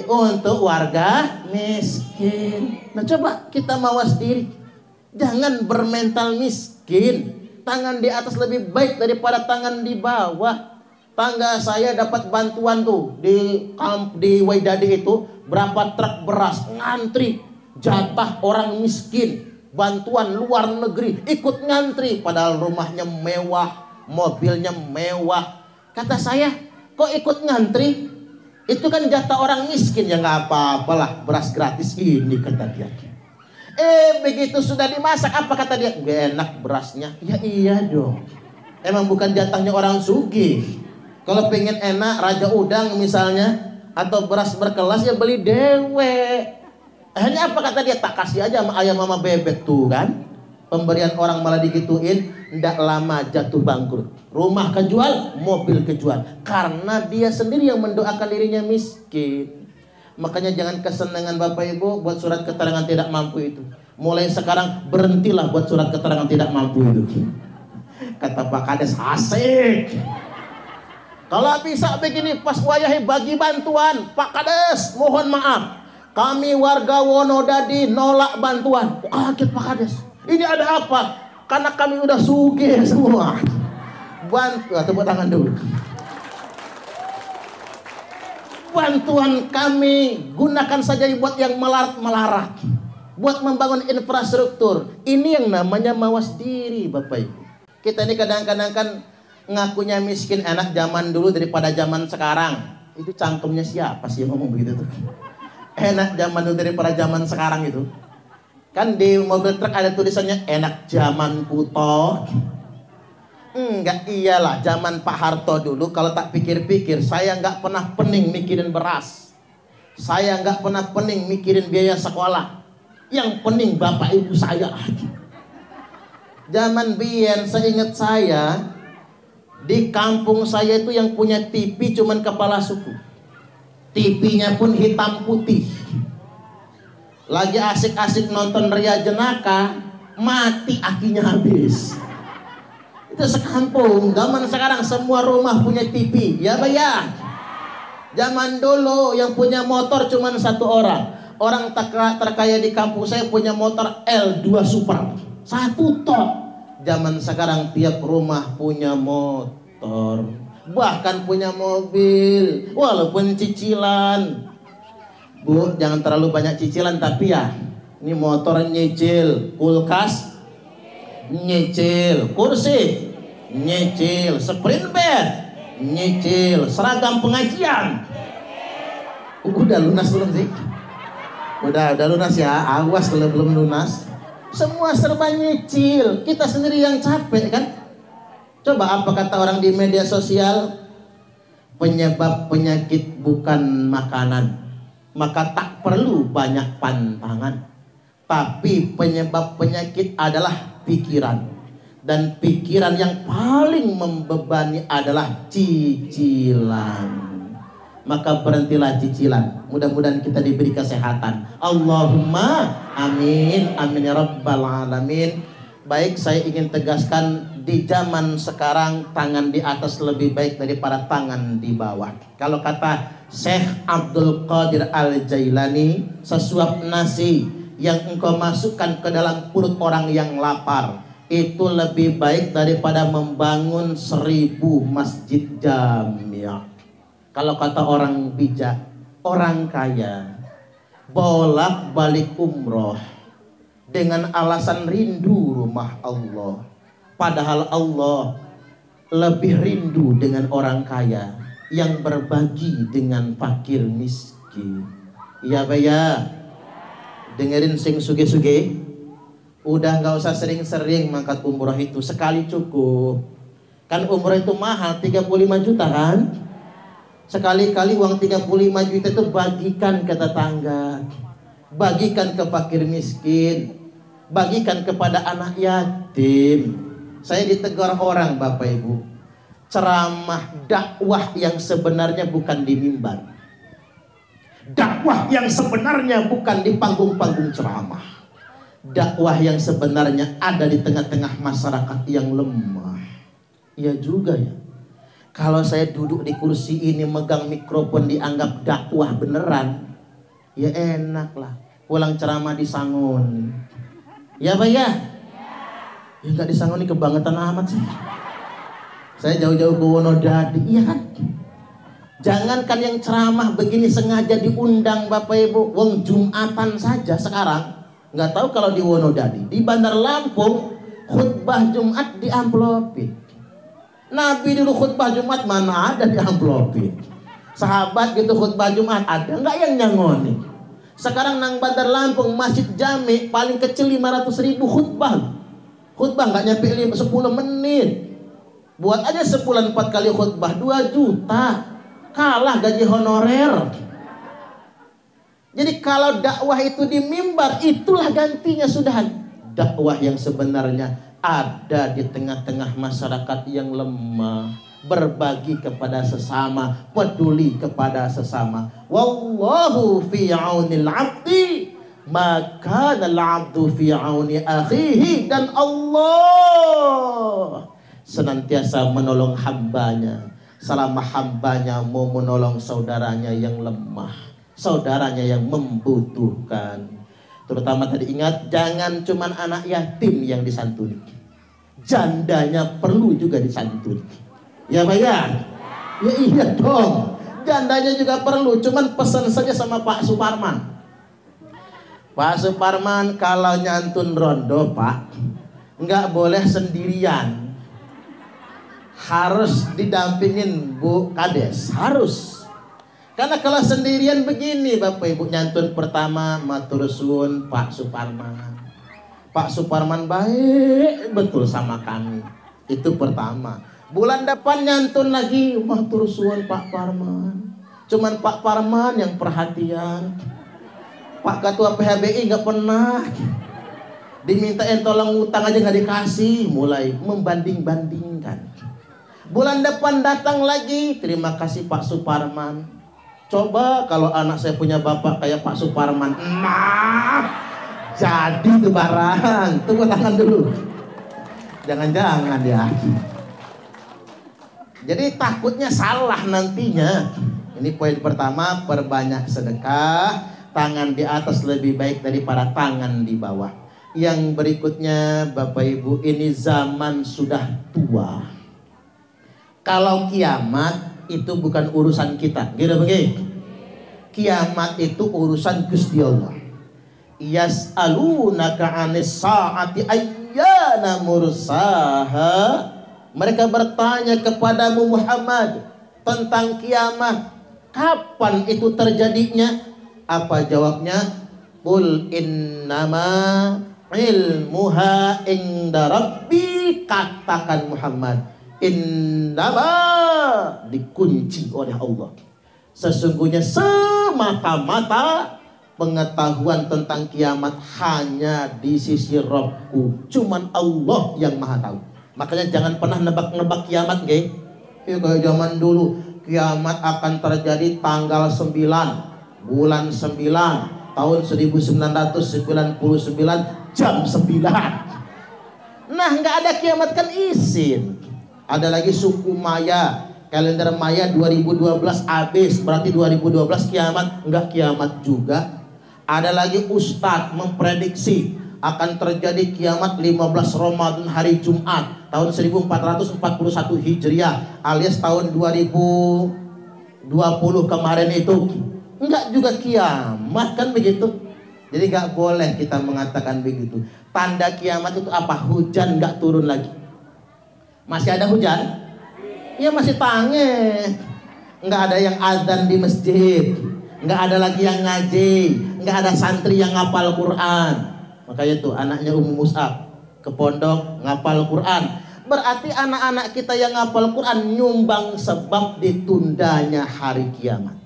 untuk warga miskin. Nah coba kita mawas diri, jangan bermental miskin. Tangan di atas lebih baik daripada tangan di bawah. Tangga saya dapat bantuan tuh di Waidadi itu, berapa truk beras ngantri, jatah orang miskin, bantuan luar negeri, ikut ngantri, padahal rumahnya mewah, mobilnya mewah. Kata saya, kok ikut ngantri? Itu kan jatah orang miskin. Ya nggak apa-apalah, beras gratis ini, kata dia. Begitu sudah dimasak, apa kata dia? Gak enak berasnya. Ya iya dong, emang bukan jatahnya orang sugih. Kalau pengen enak, raja udang misalnya, atau beras berkelas, ya beli dewe. Akhirnya apa kata dia? Tak kasih aja sama ayam mama bebek tuh kan. Pemberian orang malah digituin. Ndak lama jatuh bangkrut. Rumah kejual, mobil kejual. Karena dia sendiri yang mendoakan dirinya miskin. Makanya jangan kesenangan Bapak Ibu buat surat keterangan tidak mampu itu. Mulai sekarang berhentilah buat surat keterangan tidak mampu itu. Kata Pak Kades, asik. Kalau bisa begini, pas wayahe bagi bantuan, Pak Kades, mohon maaf, kami warga Wonodadi nolak bantuan. Kaget Pak Kades, ini ada apa? Karena kami udah sugih semua. Tepuk tangan dulu. Bantuan kami gunakan saja buat yang melarat-melarat, buat membangun infrastruktur. Ini yang namanya mawas diri Bapak Ibu. Kita ini kadang-kadang kan ngakunya miskin enak zaman dulu daripada zaman sekarang. Itu cangkemnya siapa sih yang ngomong begitu tuh? Enak zaman dulu daripada zaman sekarang itu. Kan di mobil truk ada tulisannya enak zaman kuto. Enggak, iyalah zaman Pak Harto dulu. Kalau tak pikir-pikir, saya nggak pernah pening mikirin beras, saya nggak pernah pening mikirin biaya sekolah. Yang pening bapak ibu saya. Zaman biyen, seingat saya, di kampung saya itu yang punya TV cuman kepala suku. TV-nya pun hitam putih. Lagi asik-asik nonton Ria Jenaka, mati akinya habis. Itu sekampung. Zaman sekarang semua rumah punya TV, ya Pak ya. Zaman dulu yang punya motor cuma 1 orang. Orang terkaya di kampung saya punya motor L2 Super, 1 tok. Zaman sekarang tiap rumah punya motor, bahkan punya mobil, walaupun cicilan. Bu, jangan terlalu banyak cicilan, tapi ya, ini motor nyicil, kulkas nyicil, kursi nyicil, sprint bed nyicil, seragam pengajian Udah lunas belum sih? Udah lunas ya. Awas kalau belum lunas. Semua serba nyicil. Kita sendiri yang capek kan? Coba apa kata orang di media sosial? Penyebab penyakit bukan makanan, maka tak perlu banyak pantangan. Tapi penyebab penyakit adalah pikiran. Dan pikiran yang paling membebani adalah cicilan. Maka berhentilah cicilan. Mudah-mudahan kita diberi kesehatan. Allahumma amin. Amin ya rabbal alamin. Baik, saya ingin tegaskan, di zaman sekarang tangan di atas lebih baik daripada tangan di bawah. Kalau kata Syekh Abdul Qadir Al-Jailani, sesuap nasi yang engkau masukkan ke dalam perut orang yang lapar itu lebih baik daripada membangun 1000 masjid jamiah. Kalau kata orang bijak, orang kaya bolak-balik umroh dengan alasan rindu rumah Allah, padahal Allah lebih rindu dengan orang kaya yang berbagi dengan fakir miskin. Iya bayar. Dengerin sing suge-suge, udah nggak usah sering-sering mangkat umroh itu, sekali cukup. Kan umroh itu mahal, 35 juta kan? Sekali-kali uang 35 juta itu bagikan ke tetangga, bagikan ke fakir miskin, bagikan kepada anak yatim. Saya ditegur orang, Bapak Ibu, ceramah dakwah yang sebenarnya bukan di mimbar, dakwah yang sebenarnya bukan di panggung-panggung ceramah, dakwah yang sebenarnya ada di tengah-tengah masyarakat yang lemah. Iya juga ya, kalau saya duduk di kursi ini megang mikrofon dianggap dakwah beneran, ya enak lah. Pulang ceramah disangon. Ya Pak ya? Ya nggak disangoni kebangetan amat sih. Saya jauh-jauh ke Wonodadi, iya kan? Jangankan yang ceramah begini sengaja diundang Bapak Ibu, wong Jumatan saja sekarang. Nggak tahu kalau di Wonodadi, di Bandar Lampung khutbah Jumat diamplopin. Nabi dulu khutbah Jumat mana ada diamplopin. Sahabat gitu khutbah Jumat ada nggak yang nyangoni? Sekarang nang Bandar Lampung masjid jami paling kecil 500.000 khutbah. Khutbah nggak nyampe 10 menit. Buat aja sebulan 4 kali khutbah 2 juta. Kalah gaji honorer. Jadi kalau dakwah itu di mimbar, itulah gantinya sudah. Dakwah yang sebenarnya ada di tengah-tengah masyarakat yang lemah, berbagi kepada sesama, peduli kepada sesama. Wallahu fi aunil 'abdi maka al-'abdu fi auni akhihi, dan Allah senantiasa menolong hambanya selama hambanya mau menolong saudaranya yang lemah, saudaranya yang membutuhkan. Terutama tadi ingat, jangan cuman anak yatim yang disantuni, jandanya perlu juga disantuni. Ya Pak ya? Ya iya dong, jandanya juga perlu. Cuman pesan saja sama Pak Suparman. Pak Suparman kalau nyantun rondo Pak, nggak boleh sendirian, harus didampingin Bu Kades, harus. Karena kalau sendirian begini Bapak Ibu, nyantun pertama matur suwun Pak Suparman. Pak Suparman baik betul sama kami. Itu pertama. Bulan depan nyantun lagi matur suwun Pak Parman. Cuman Pak Parman yang perhatian. Pak Ketua PHBI nggak pernah. Dimintain tolong utang aja nggak dikasih. Mulai membanding-bandingkan. Bulan depan datang lagi, terima kasih Pak Suparman. Coba kalau anak saya punya bapak kayak Pak Suparman, nah, jadi tuh barang. Tunggu tangan dulu. Jangan-jangan ya. Jadi takutnya salah nantinya. Ini poin pertama, perbanyak sedekah. Tangan di atas lebih baik daripada tangan di bawah. Yang berikutnya Bapak Ibu, ini zaman sudah tua. Kalau kiamat itu bukan urusan kita, gitu begitu. Kiamat itu urusan Gusti Allah. Yas'alunaka 'anis sa'ati ayyana mursaha. Mereka bertanya kepadamu Muhammad tentang kiamat. Kapan itu terjadinya? Apa jawabnya? Qul innama ilmuha inda rabbi, katakan Muhammad, innama dikunci oleh Allah. Sesungguhnya semata-mata pengetahuan tentang kiamat hanya di sisi Rabbku. Cuman Allah yang maha tahu. Makanya jangan pernah nebak-nebak kiamat, nggih. Ya kayak zaman dulu, kiamat akan terjadi tanggal 9 bulan 9 tahun 1999 jam 9. Nah, nggak ada kiamat kan izin. Ada lagi suku Maya, kalender Maya 2012 habis, berarti 2012 kiamat. Enggak kiamat juga. Ada lagi ustadz memprediksi akan terjadi kiamat 15 Ramadan hari Jumat tahun 1441 Hijriah alias tahun 2020 kemarin itu. Enggak juga kiamat kan begitu. Jadi enggak boleh kita mengatakan begitu. Tanda kiamat itu apa? Hujan enggak turun lagi. Masih ada hujan? Ya masih tange. Enggak ada yang azan di masjid, enggak ada lagi yang ngaji, enggak ada santri yang ngapal Quran. Makanya tuh anaknya Ummu Mus'ab ke pondok ngapal Quran. Berarti anak-anak kita yang ngapal Quran nyumbang sebab ditundanya hari kiamat.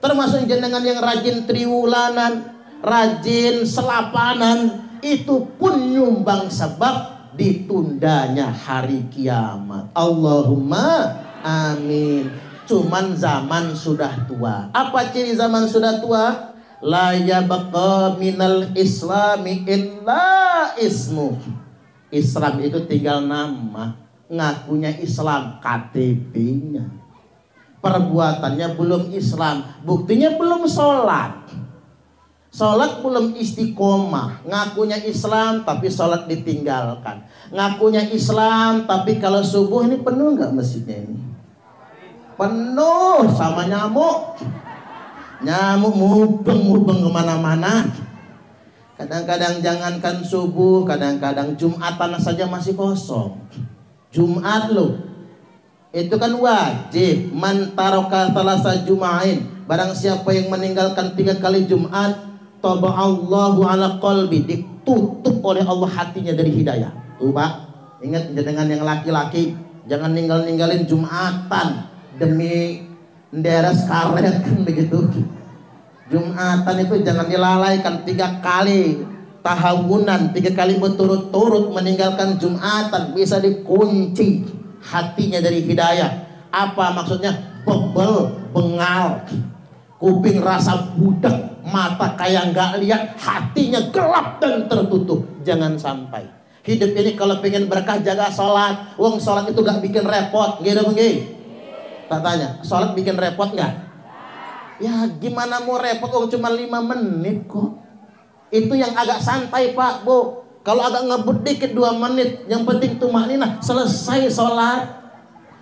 Termasuk jenengan yang rajin triwulanan, rajin selapanan, itu pun nyumbang sebab ditundanya hari kiamat. Allahumma amin. Cuman zaman sudah tua. Apa ciri zaman sudah tua? La yabqa minal islami illa ismu. Islam itu tinggal nama, ngakunya Islam, KTP-nya. Perbuatannya belum Islam, buktinya belum sholat. Sholat belum istiqomah, ngakunya Islam tapi sholat ditinggalkan. Ngakunya Islam tapi kalau subuh ini penuh nggak masjidnya ini? Penuh sama nyamuk. Nyamuk mubeng kemana-mana. Kadang-kadang jangankan subuh, kadang-kadang Jumatan saja masih kosong. Jumat loh, itu kan wajib. Man taraka thalasa jum'ain, barang siapa yang meninggalkan 3 kali Jumat, taba'allahu ala qalbi, ditutup oleh Allah hatinya dari hidayah. Tuh Pak, ingat dengan yang laki-laki, jangan ninggalin Jumatan demi nderes karet kan begitu. Jumatan itu jangan dilalaikan. 3 kali tahawunan, 3 kali berturut-turut meninggalkan Jumatan bisa dikunci hatinya dari hidayah. Apa maksudnya? Bebel, bengal, kuping rasa budak, mata kayak nggak lihat, hatinya gelap dan tertutup. Jangan sampai. Hidup ini kalau pengen berkah jaga sholat. Wong sholat itu gak bikin repot, gitu mungkin. Tak tanya, sholat bikin repot nggak? Ya gimana mau repot, oh cuma 5 menit kok. Itu yang agak santai Pak Bu. Kalau agak ngebut dikit 2 menit, yang penting tumakninah, selesai sholat.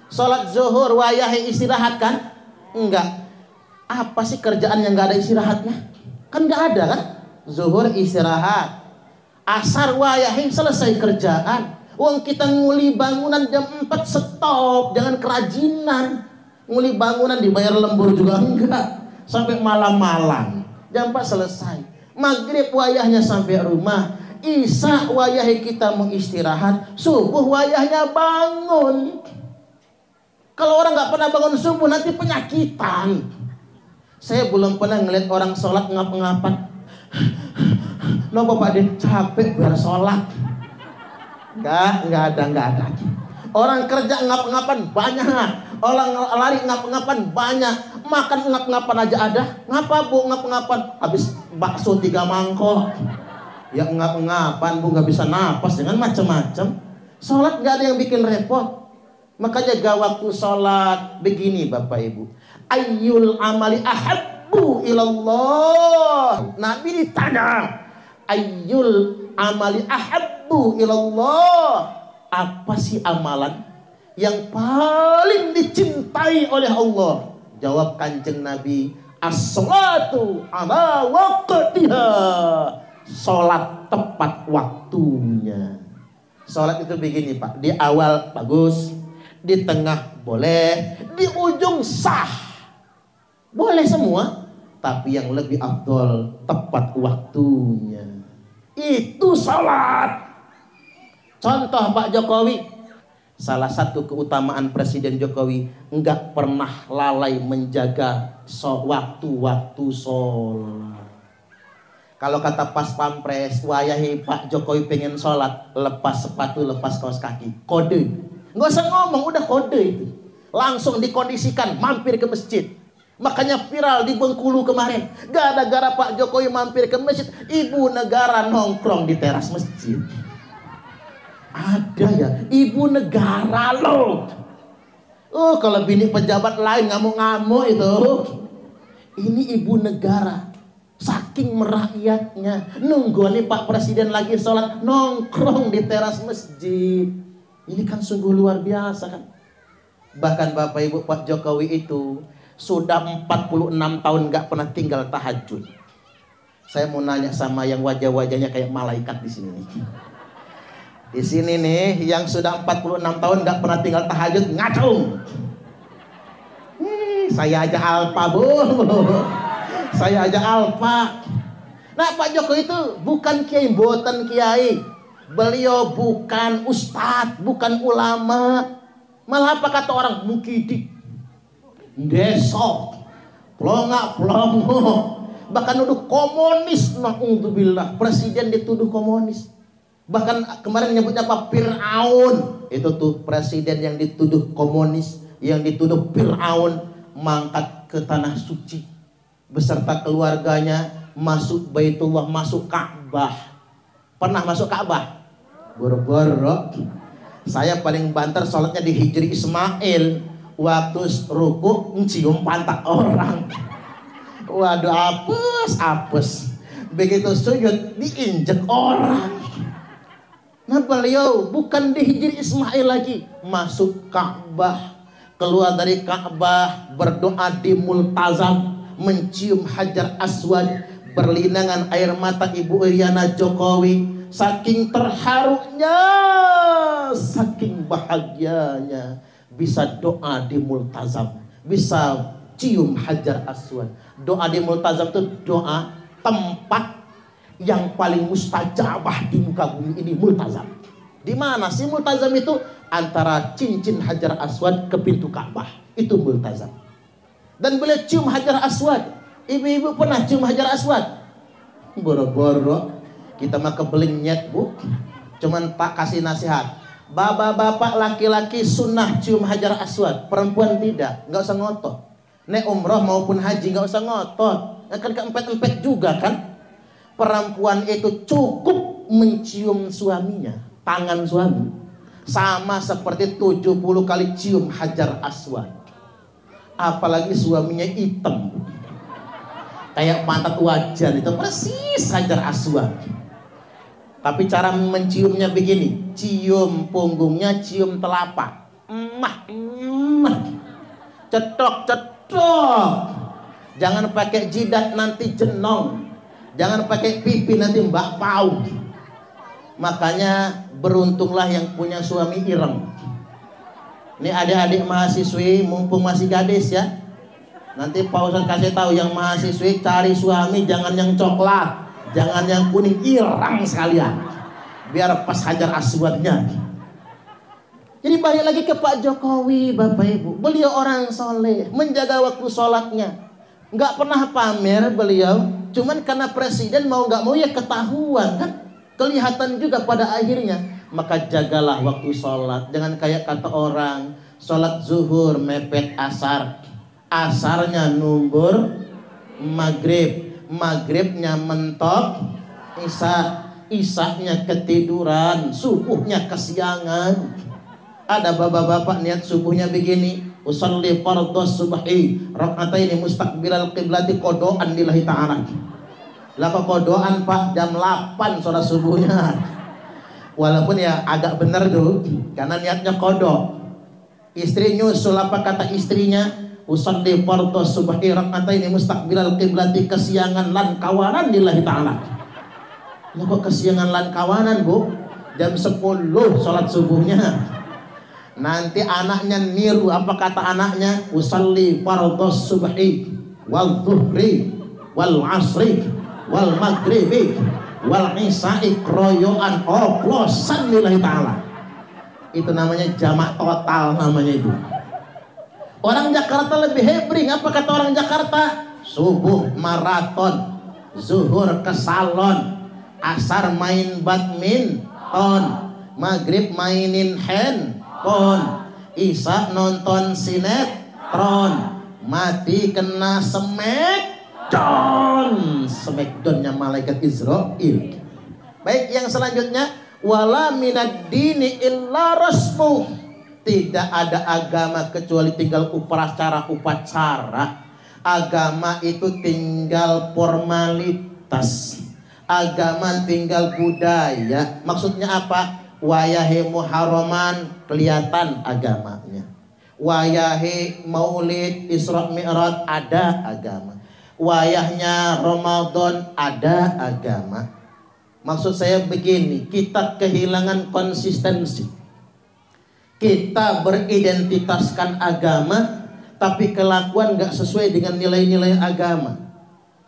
Sholat zuhur wayahe istirahat kan? Enggak. Apa sih kerjaan yang gak ada istirahatnya? Kan gak ada kan? Zuhur istirahat, asar wayahe selesai kerjaan. Uang kita nguli bangunan jam 4 stop, jangan kerajinan. Nguli bangunan dibayar lembur juga enggak. Sampai malam-malam jam 4 selesai. Maghrib wayahnya sampai rumah. Isya wayahe kita mau istirahat. Subuh wayahnya bangun. Kalau orang nggak pernah bangun subuh nanti penyakitan. Saya belum pernah ngeliat orang sholat ngap-ngapan. Nopo Pak De, capek biar sholat. Nggak ada. Orang kerja ngap-ngapan banyak. Orang lari ngap-ngapan banyak. Makan ngap-ngapan aja ada. Ngapa Bu ngap-ngapan? Habis bakso 3 mangkok. Ya ngap-ngapan Bu, nggak bisa napas dengan macam-macam. Sholat nggak ada yang bikin repot. Makanya gak waktu sholat begini Bapak Ibu. Ayyul amali ahabbu ilallah. Nabi ditanya, ayyul amali ahabbu ilallah. Apa sih amalan yang paling dicintai oleh Allah? Jawab Kanjeng Nabi, as-salatu ala waqtiha. Sholat tepat waktunya. Sholat itu begini Pak, di awal bagus, di tengah boleh, di ujung sah. Boleh semua, tapi yang lebih afdol tepat waktunya. Itu salat. Contoh Pak Jokowi, salah satu keutamaan Presiden Jokowi enggak pernah lalai menjaga waktu-waktu sholat. Kalau kata pas pampres, wayahi Pak Jokowi pengen sholat, lepas sepatu, lepas kaos kaki, kode. Nggak usah ngomong, udah kode itu. Langsung dikondisikan mampir ke masjid. Makanya viral di Bengkulu kemarin, gara-gara Pak Jokowi mampir ke masjid, ibu negara nongkrong di teras masjid. Ada ya, ibu negara loh. Oh, kalau bini pejabat lain ngamuk-ngamuk itu. Ini ibu negara, saking merakyatnya, nunggu nih Pak Presiden lagi sholat, nongkrong di teras masjid. Ini kan sungguh luar biasa kan. Bahkan Bapak Ibu, Pak Jokowi itu sudah 46 tahun gak pernah tinggal tahajud. Saya mau nanya sama yang wajah-wajahnya kayak malaikat di sini nih. Di sini nih yang sudah 46 tahun gak pernah tinggal tahajud, ngacung. Saya aja alpa, Bu. Saya aja alpa. Nah, Pak Jokowi itu bukan kiai, buatan kiai. Beliau bukan ustadz, bukan ulama. Malah apa kata orang, mukidik, desok, pelongak-pelongo, bahkan nuduh komunis. Na'udzubillah, presiden dituduh komunis. Bahkan kemarin nyebutnya apa, Fir'aun. Itu tuh presiden yang dituduh komunis, yang dituduh Fir'aun, mangkat ke tanah suci beserta keluarganya, masuk Baitullah, masuk Ka'bah. Pernah masuk Ka'bah? Boro-boro. Saya paling banter sholatnya di Hijri Ismail. Waktu ruku cium pantat orang. Waduh, apes. Begitu sujud diinjek orang. Nah, beliau bukan di Hijri Ismail lagi, masuk Ka'bah. Keluar dari Ka'bah, berdoa di Multazam, mencium Hajar Aswad, berlinangan air mata Ibu Iriana Jokowi. Saking terharunya, saking bahagianya, bisa doa di Multazam, bisa cium Hajar Aswad. Doa di Multazam itu doa tempat yang paling mustajabah di muka bumi ini, Multazam. Di mana sih Multazam itu? Antara cincin Hajar Aswad ke pintu Ka'bah, itu Multazam. Dan beliau cium Hajar Aswad. Ibu-ibu pernah cium Hajar Aswad? Boro-boro. Kita mah kebeling nyet, Bu. Cuman Pak kasih nasihat, bapak-bapak laki-laki sunnah cium Hajar Aswad, perempuan tidak, nggak usah ngotot. Nek umroh maupun haji nggak usah ngotot, akan keempet-empet juga kan. Perempuan itu cukup mencium suaminya, tangan suami, sama seperti 70 kali cium Hajar Aswad. Apalagi suaminya hitam kayak pantat wajan, itu persis Hajar Aswad. Tapi cara menciumnya begini, cium punggungnya, cium telapak, cetok. Jangan pakai jidat, nanti jenong. Jangan pakai pipi, nanti mbak pau. Makanya beruntunglah yang punya suami ireng. Ini adik-adik mahasiswi, mumpung masih gadis ya, nanti Pak Ustadz kasih tahu yang mahasiswi, cari suami jangan yang coklat, jangan yang kuning, ireng sekalian, biar pas Hajar Aswadnya. Jadi balik lagi ke Pak Jokowi, Bapak Ibu, beliau orang soleh, menjaga waktu sholatnya, nggak pernah pamer beliau. Cuman karena presiden mau nggak mau ya ketahuan kan, kelihatan juga pada akhirnya. Maka jagalah waktu sholat, jangan kayak kata orang sholat zuhur mepet asar, asarnya numbur maghrib, maghribnya mentok isya, isyanya ketiduran, subuhnya kesiangan. Ada bapak-bapak niat subuhnya begini, usolli fardhos subhi raka'ataini mustaqbilal qiblati, kodoan lillahi ta'ala. Lah kok kodoan Pak, jam 8 sholat subuhnya. Walaupun ya agak benar tuh, karena niatnya kodok. Istri nyusul, apa kata istrinya? Usolli fardhos subhi raka'ataini mustaqbilal qiblati, kesiangan lan kawanan lillahi ta'ala. Lah kok kesiangan lan kawanan, Bu? Jam 10 sholat subuhnya. Nanti anaknya niru, apa kata anaknya? Usolli fardhos subhi wal dhuhri wal asri wal maghribi wal isya'i kroyoan oplosan lillahi ta'ala. Itu namanya jamak total namanya itu. Orang Jakarta lebih hebring. Apa kata orang Jakarta? Subuh maraton, zuhur ke salon, asar main badminton, maghrib mainin handphone, isya nonton sinetron, mati kena smackdownnya malaikat Israel. Baik, yang selanjutnya, wala minad dini illa rasmu. Tidak ada agama kecuali tinggal upacara. Agama itu tinggal formalitas. Agama tinggal budaya. Maksudnya apa? Wayahe muharraman kelihatan agamanya. Wayahe maulid Isra Mi'raj ada agama. Wayahnya Ramadan ada agama. Maksud saya begini, kita kehilangan konsistensi. Kita beridentitaskan agama, tapi kelakuan gak sesuai dengan nilai-nilai agama.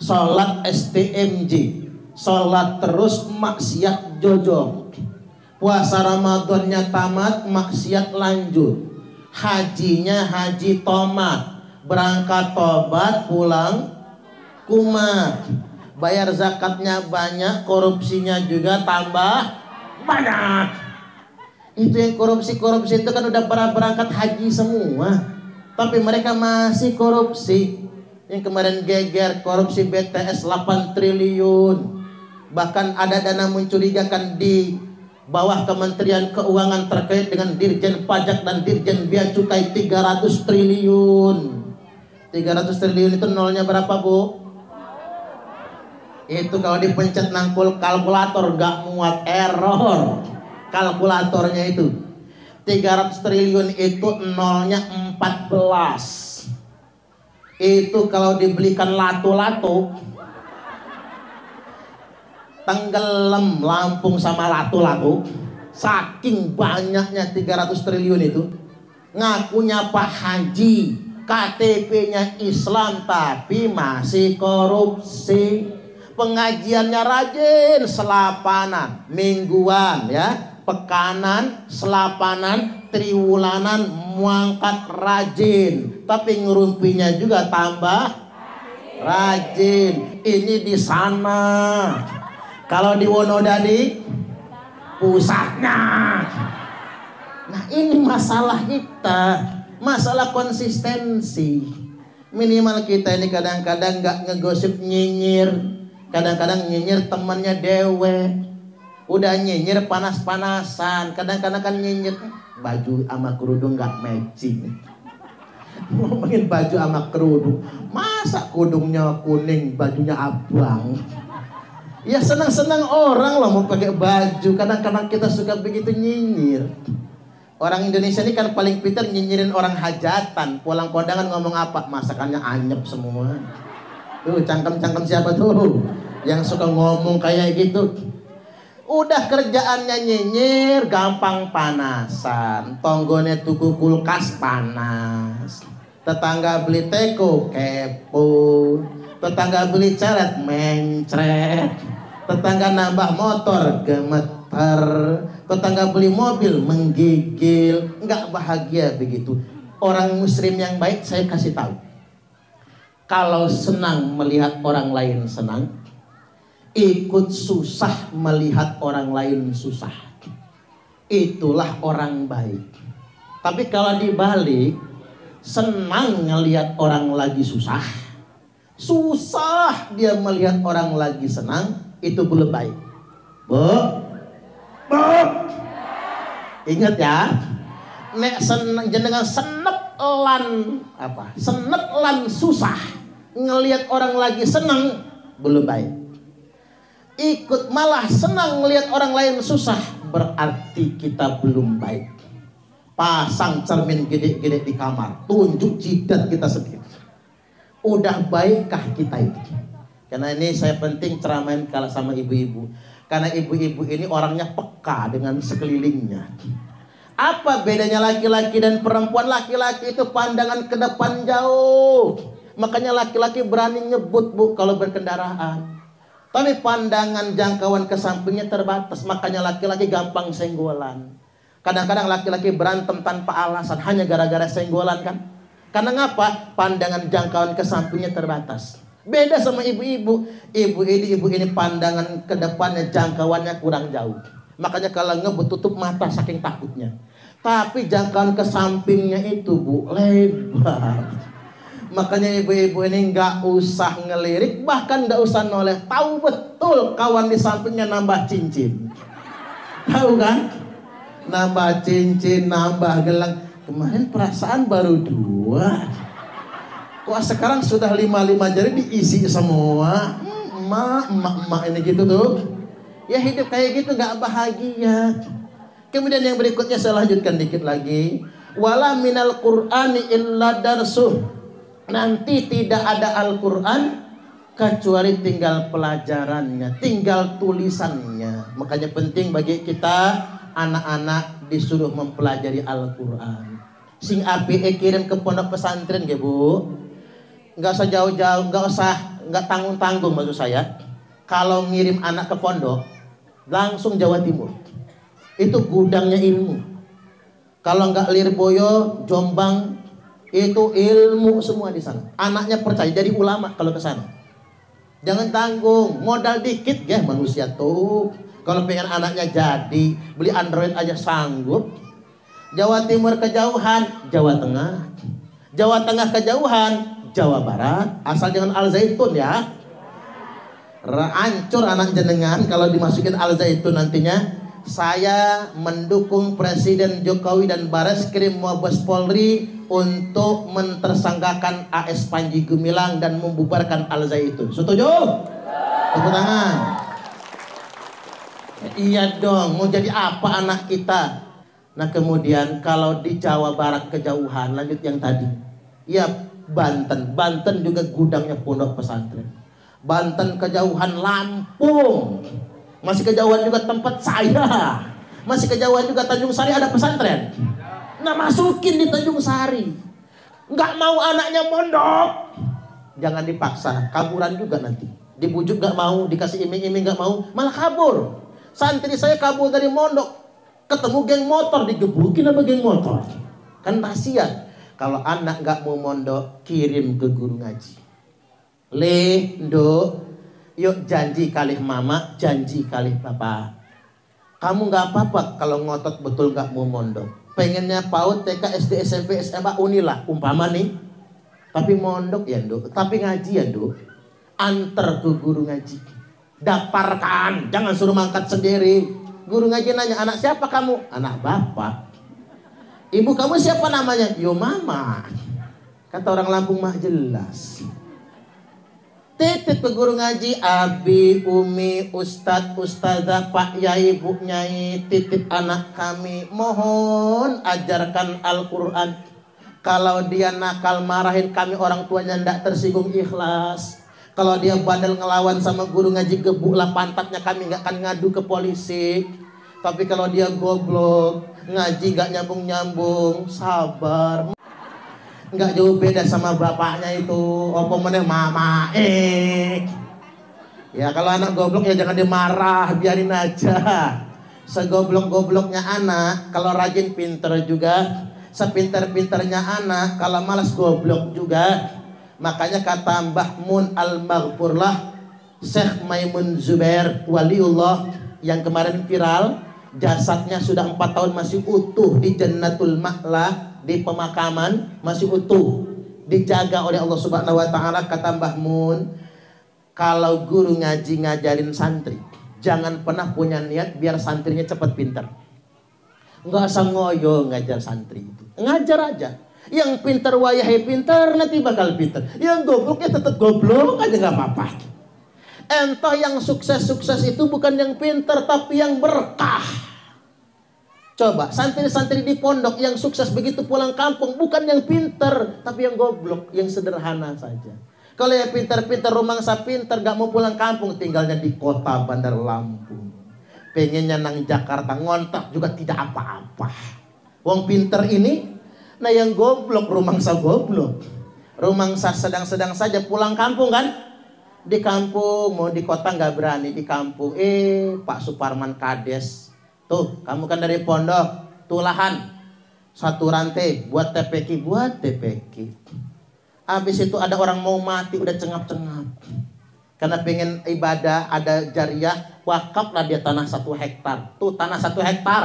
Sholat STMJ, sholat terus maksiat jojong. Puasa Ramadannya tamat, maksiat lanjut. Hajinya haji tomat, berangkat tobat, pulang kumat. Bayar zakatnya banyak, korupsinya juga tambah banyak. Itu yang korupsi itu kan udah berangkat haji semua, tapi mereka masih korupsi. Yang kemarin geger korupsi BTS 8 triliun. Bahkan ada dana mencurigakan di bawah Kementerian Keuangan terkait dengan Dirjen Pajak dan Dirjen Bea Cukai 300 triliun. 300 triliun itu nolnya berapa, Bu? Itu kalau dipencet nangkul kalkulator gak muat, error kalkulatornya itu. 300 triliun itu nolnya 14. Itu kalau dibelikan lato-lato, tenggelam Lampung sama lato-lato. Saking banyaknya 300 triliun itu. Ngakunya Pak Haji, KTP-nya Islam tapi masih korupsi. Pengajiannya rajin, selapanan, mingguan ya, pekanan, selapanan, triwulanan, muangkat rajin, tapi ngerumpinya juga tambah rajin. Ini di sana. Kalau di Wonodadi pusatnya. Nah, ini masalah kita, masalah konsistensi. Minimal kita ini kadang-kadang nggak ngegosip nyinyir, kadang-kadang nyinyir temannya dewe. Udah nyinyir panas-panasan, kadang-kadang kan nyinyir baju sama kerudung nggak matching. Ngomongin baju sama kerudung, masa kudungnya kuning bajunya abang? Ya senang-senang orang lah mau pakai baju. Kadang-kadang kita suka begitu nyinyir. Orang Indonesia ini kan paling pintar nyinyirin orang hajatan. Pulang kondangan ngomong apa? Masakannya anyep semua. Tuh cangkem-cangkem siapa tuh yang suka ngomong kayak gitu? Udah kerjaannya nyinyir, gampang panasan. Tonggone tuku kulkas panas. Tetangga beli teko kepo. Tetangga beli ceret mencret. Tetangga nambah motor gemeter. Tetangga beli mobil menggigil. Enggak bahagia begitu. Orang muslim yang baik saya kasih tahu. Kalau senang melihat orang lain senang, ikut susah melihat orang lain susah. Itulah orang baik. Tapi kalau dibalik, senang ngelihat orang lagi susah, susah dia melihat orang lagi senang, itu belum baik. Bu, ingat ya, nek seneng jenengan senep lan apa? Senep lan susah ngelihat orang lagi senang, belum baik. Ikut malah senang melihat orang lain susah, berarti kita belum baik. Pasang cermin gede-gede di kamar, tunjuk jidat kita sendiri. Udah baikkah kita itu? Karena ini saya penting ceramain kalau sama ibu-ibu. Karena ibu-ibu ini orangnya peka dengan sekelilingnya. Apa bedanya laki-laki dan perempuan? Laki-laki itu pandangan ke depan jauh. Makanya laki-laki berani nyebut bu kalau berkendaraan. Tapi pandangan jangkauan ke sampingnya terbatas. Makanya laki-laki gampang senggolan. Kadang-kadang laki-laki berantem tanpa alasan hanya gara-gara senggolan kan. Karena ngapa? Pandangan jangkauan ke sampingnya terbatas. Beda sama ibu-ibu. Ibu ini pandangan ke depannya jangkauannya kurang jauh. Makanya kalau ngebut tutup mata saking takutnya. Tapi jangkauan ke sampingnya itu bu lebar. Makanya ibu-ibu ini nggak usah ngelirik, bahkan nggak usah noleh. Tahu betul kawan di sampingnya nambah cincin. Tahu kan? Nambah cincin, nambah gelang. Kemarin perasaan baru 2. Kok sekarang sudah 5 jari diisi semua. Emak ini gitu tuh. Ya hidup kayak gitu nggak bahagia. Kemudian yang berikutnya saya lanjutkan dikit lagi. Wala minal Qur'ani illa darsuh. Nanti tidak ada Al-Quran kecuali tinggal pelajarannya, tinggal tulisannya. Makanya penting bagi kita anak-anak disuruh mempelajari Al-Quran. Sing api kirim ke pondok pesantren ya bu. Nggak usah jauh-jauh, nggak tanggung-tanggung maksud saya. Kalau ngirim anak ke pondok, langsung Jawa Timur. Itu gudangnya ilmu. Kalau nggak Lirboyo, Jombang, itu ilmu semua di sana. Anaknya percaya jadi ulama kalau ke sana. Jangan tanggung, modal dikit ya manusia tuh. Kalau pengen anaknya jadi, beli Android aja sanggup. Jawa Timur kejauhan, Jawa Tengah. Jawa Tengah kejauhan, Jawa Barat. Asal jangan Al Zaitun ya. Hancur anak jenengan kalau dimasukin Al Zaitun nantinya. Saya mendukung Presiden Jokowi dan Bareskrim Mabes Polri untuk mentersangkakan AS Panji Gumilang dan membubarkan Al Zaitun. Setuju? Tepuk tangan. Iya dong, mau jadi apa anak kita? Nah kemudian kalau di Jawa Barat kejauhan, lanjut yang tadi. Ya Banten juga gudangnya pondok pesantren. Banten kejauhan Lampung. Masih kejauhan juga tempat saya. Masih kejauhan juga Tanjung Sari ada pesantren. Nah masukin di Tanjung Sari. Nggak mau anaknya mondok. Jangan dipaksa, kaburan juga nanti. Dibujuk nggak mau, dikasih iming-iming nggak mau, malah kabur. Santri saya kabur dari mondok. Ketemu geng motor, digebukin sama geng motor. Kan kasihan. Kalau anak nggak mau mondok, kirim ke guru ngaji. Ndo, yuk janji kali mama, janji kali papa. Kamu nggak apa-apa kalau ngotot betul nggak mau mondok. Pengennya PAUD, TK, SD, SMP, SMA, unilah umpama nih. Tapi mondok ya Nduk, tapi ngaji ya Nduk. Antar ke guru ngaji. Daftarkan, jangan suruh mangkat sendiri. Guru ngaji nanya, anak siapa kamu? Anak bapak. Ibu kamu siapa namanya? Yo mama. Kata orang Lampung mah jelas. Titip ke guru ngaji, abi, umi, ustadz, ustadzah, pak yai, bu nyai, titip anak kami, mohon ajarkan Al-Quran. Kalau dia nakal marahin kami orang tuanya ndak tersinggung ikhlas. Kalau dia bandel ngelawan sama guru ngaji, gebuklah pantatnya, kami nggak akan ngadu ke polisi. Tapi kalau dia goblok, ngaji gak nyambung-nyambung, sabar. Nggak jauh beda sama bapaknya itu, apa meneh mama ya kalau anak goblok ya jangan dimarah, biarin aja. Segoblok-gobloknya anak kalau rajin pinter juga, sepinter-pinternya anak kalau malas goblok juga. Makanya kata Mbah Mun Al-Maghfurlah, Syekh Maimun Zubair waliullah yang kemarin viral, jasadnya sudah 4 tahun masih utuh di Jannatul Ma'la, di pemakaman masih utuh, dijaga oleh Allah Subhanahu wa taala. Kata Mbah Mun, kalau guru ngaji ngajarin santri, jangan pernah punya niat biar santrinya cepat pintar. Enggak usah ngoyo ngajar santri itu. Ngajar aja. Yang pintar wayahe pintar, nanti bakal pintar. Yang gobloknya tetap goblok aja enggak apa-apa. Entah yang sukses-sukses itu bukan yang pintar tapi yang berkah. Coba santri-santri di pondok yang sukses begitu pulang kampung bukan yang pinter tapi yang goblok, yang sederhana saja. Kalau yang pinter-pinter rumangsa pinter gak mau pulang kampung, tinggalnya di kota Bandar Lampung. Pengennya nang Jakarta ngontrak juga tidak apa-apa. Wong pinter ini, nah yang goblok rumangsa goblok. Rumangsa sedang-sedang saja pulang kampung kan? Di kampung, mau di kota nggak berani, di kampung. Pak Suparman Kades, tuh kamu kan dari pondok, tuh lahan satu rantai buat TPQ, buat TPQ. Habis itu ada orang mau mati udah cengap-cengap, karena pengen ibadah ada jariah, wakaf lah dia tanah 1 hektar. Tuh tanah 1 hektar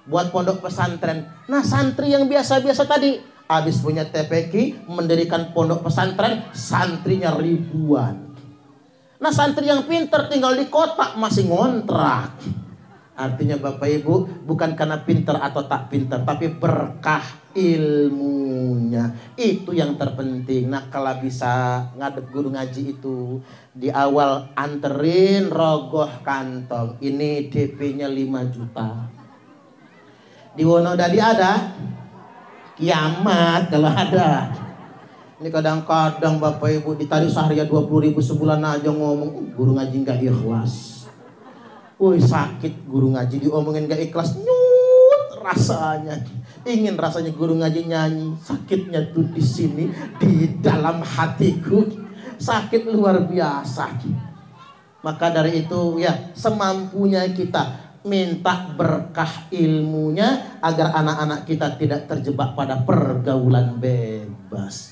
buat pondok pesantren. Nah santri yang biasa-biasa tadi habis punya TPQ mendirikan pondok pesantren, santrinya ribuan. Nah santri yang pinter tinggal di kota masih ngontrak. Artinya Bapak Ibu, bukan karena pinter atau tak pinter, tapi berkah ilmunya. Itu yang terpenting. Nah kalau bisa ngadep guru ngaji itu, di awal anterin rogoh kantong. Ini DP-nya 5 juta. Di Wonodadi ada? Kiamat kalau ada. Ini kadang-kadang Bapak Ibu ditarik seharian 20.000 sebulan aja ngomong guru ngaji nggak ikhlas. Woi sakit guru ngaji diomongin nggak ikhlas, nyut rasanya. Ingin rasanya guru ngaji nyanyi, sakitnya tuh di sini di dalam hatiku, sakit luar biasa. Maka dari itu ya semampunya kita minta berkah ilmunya agar anak-anak kita tidak terjebak pada pergaulan bebas.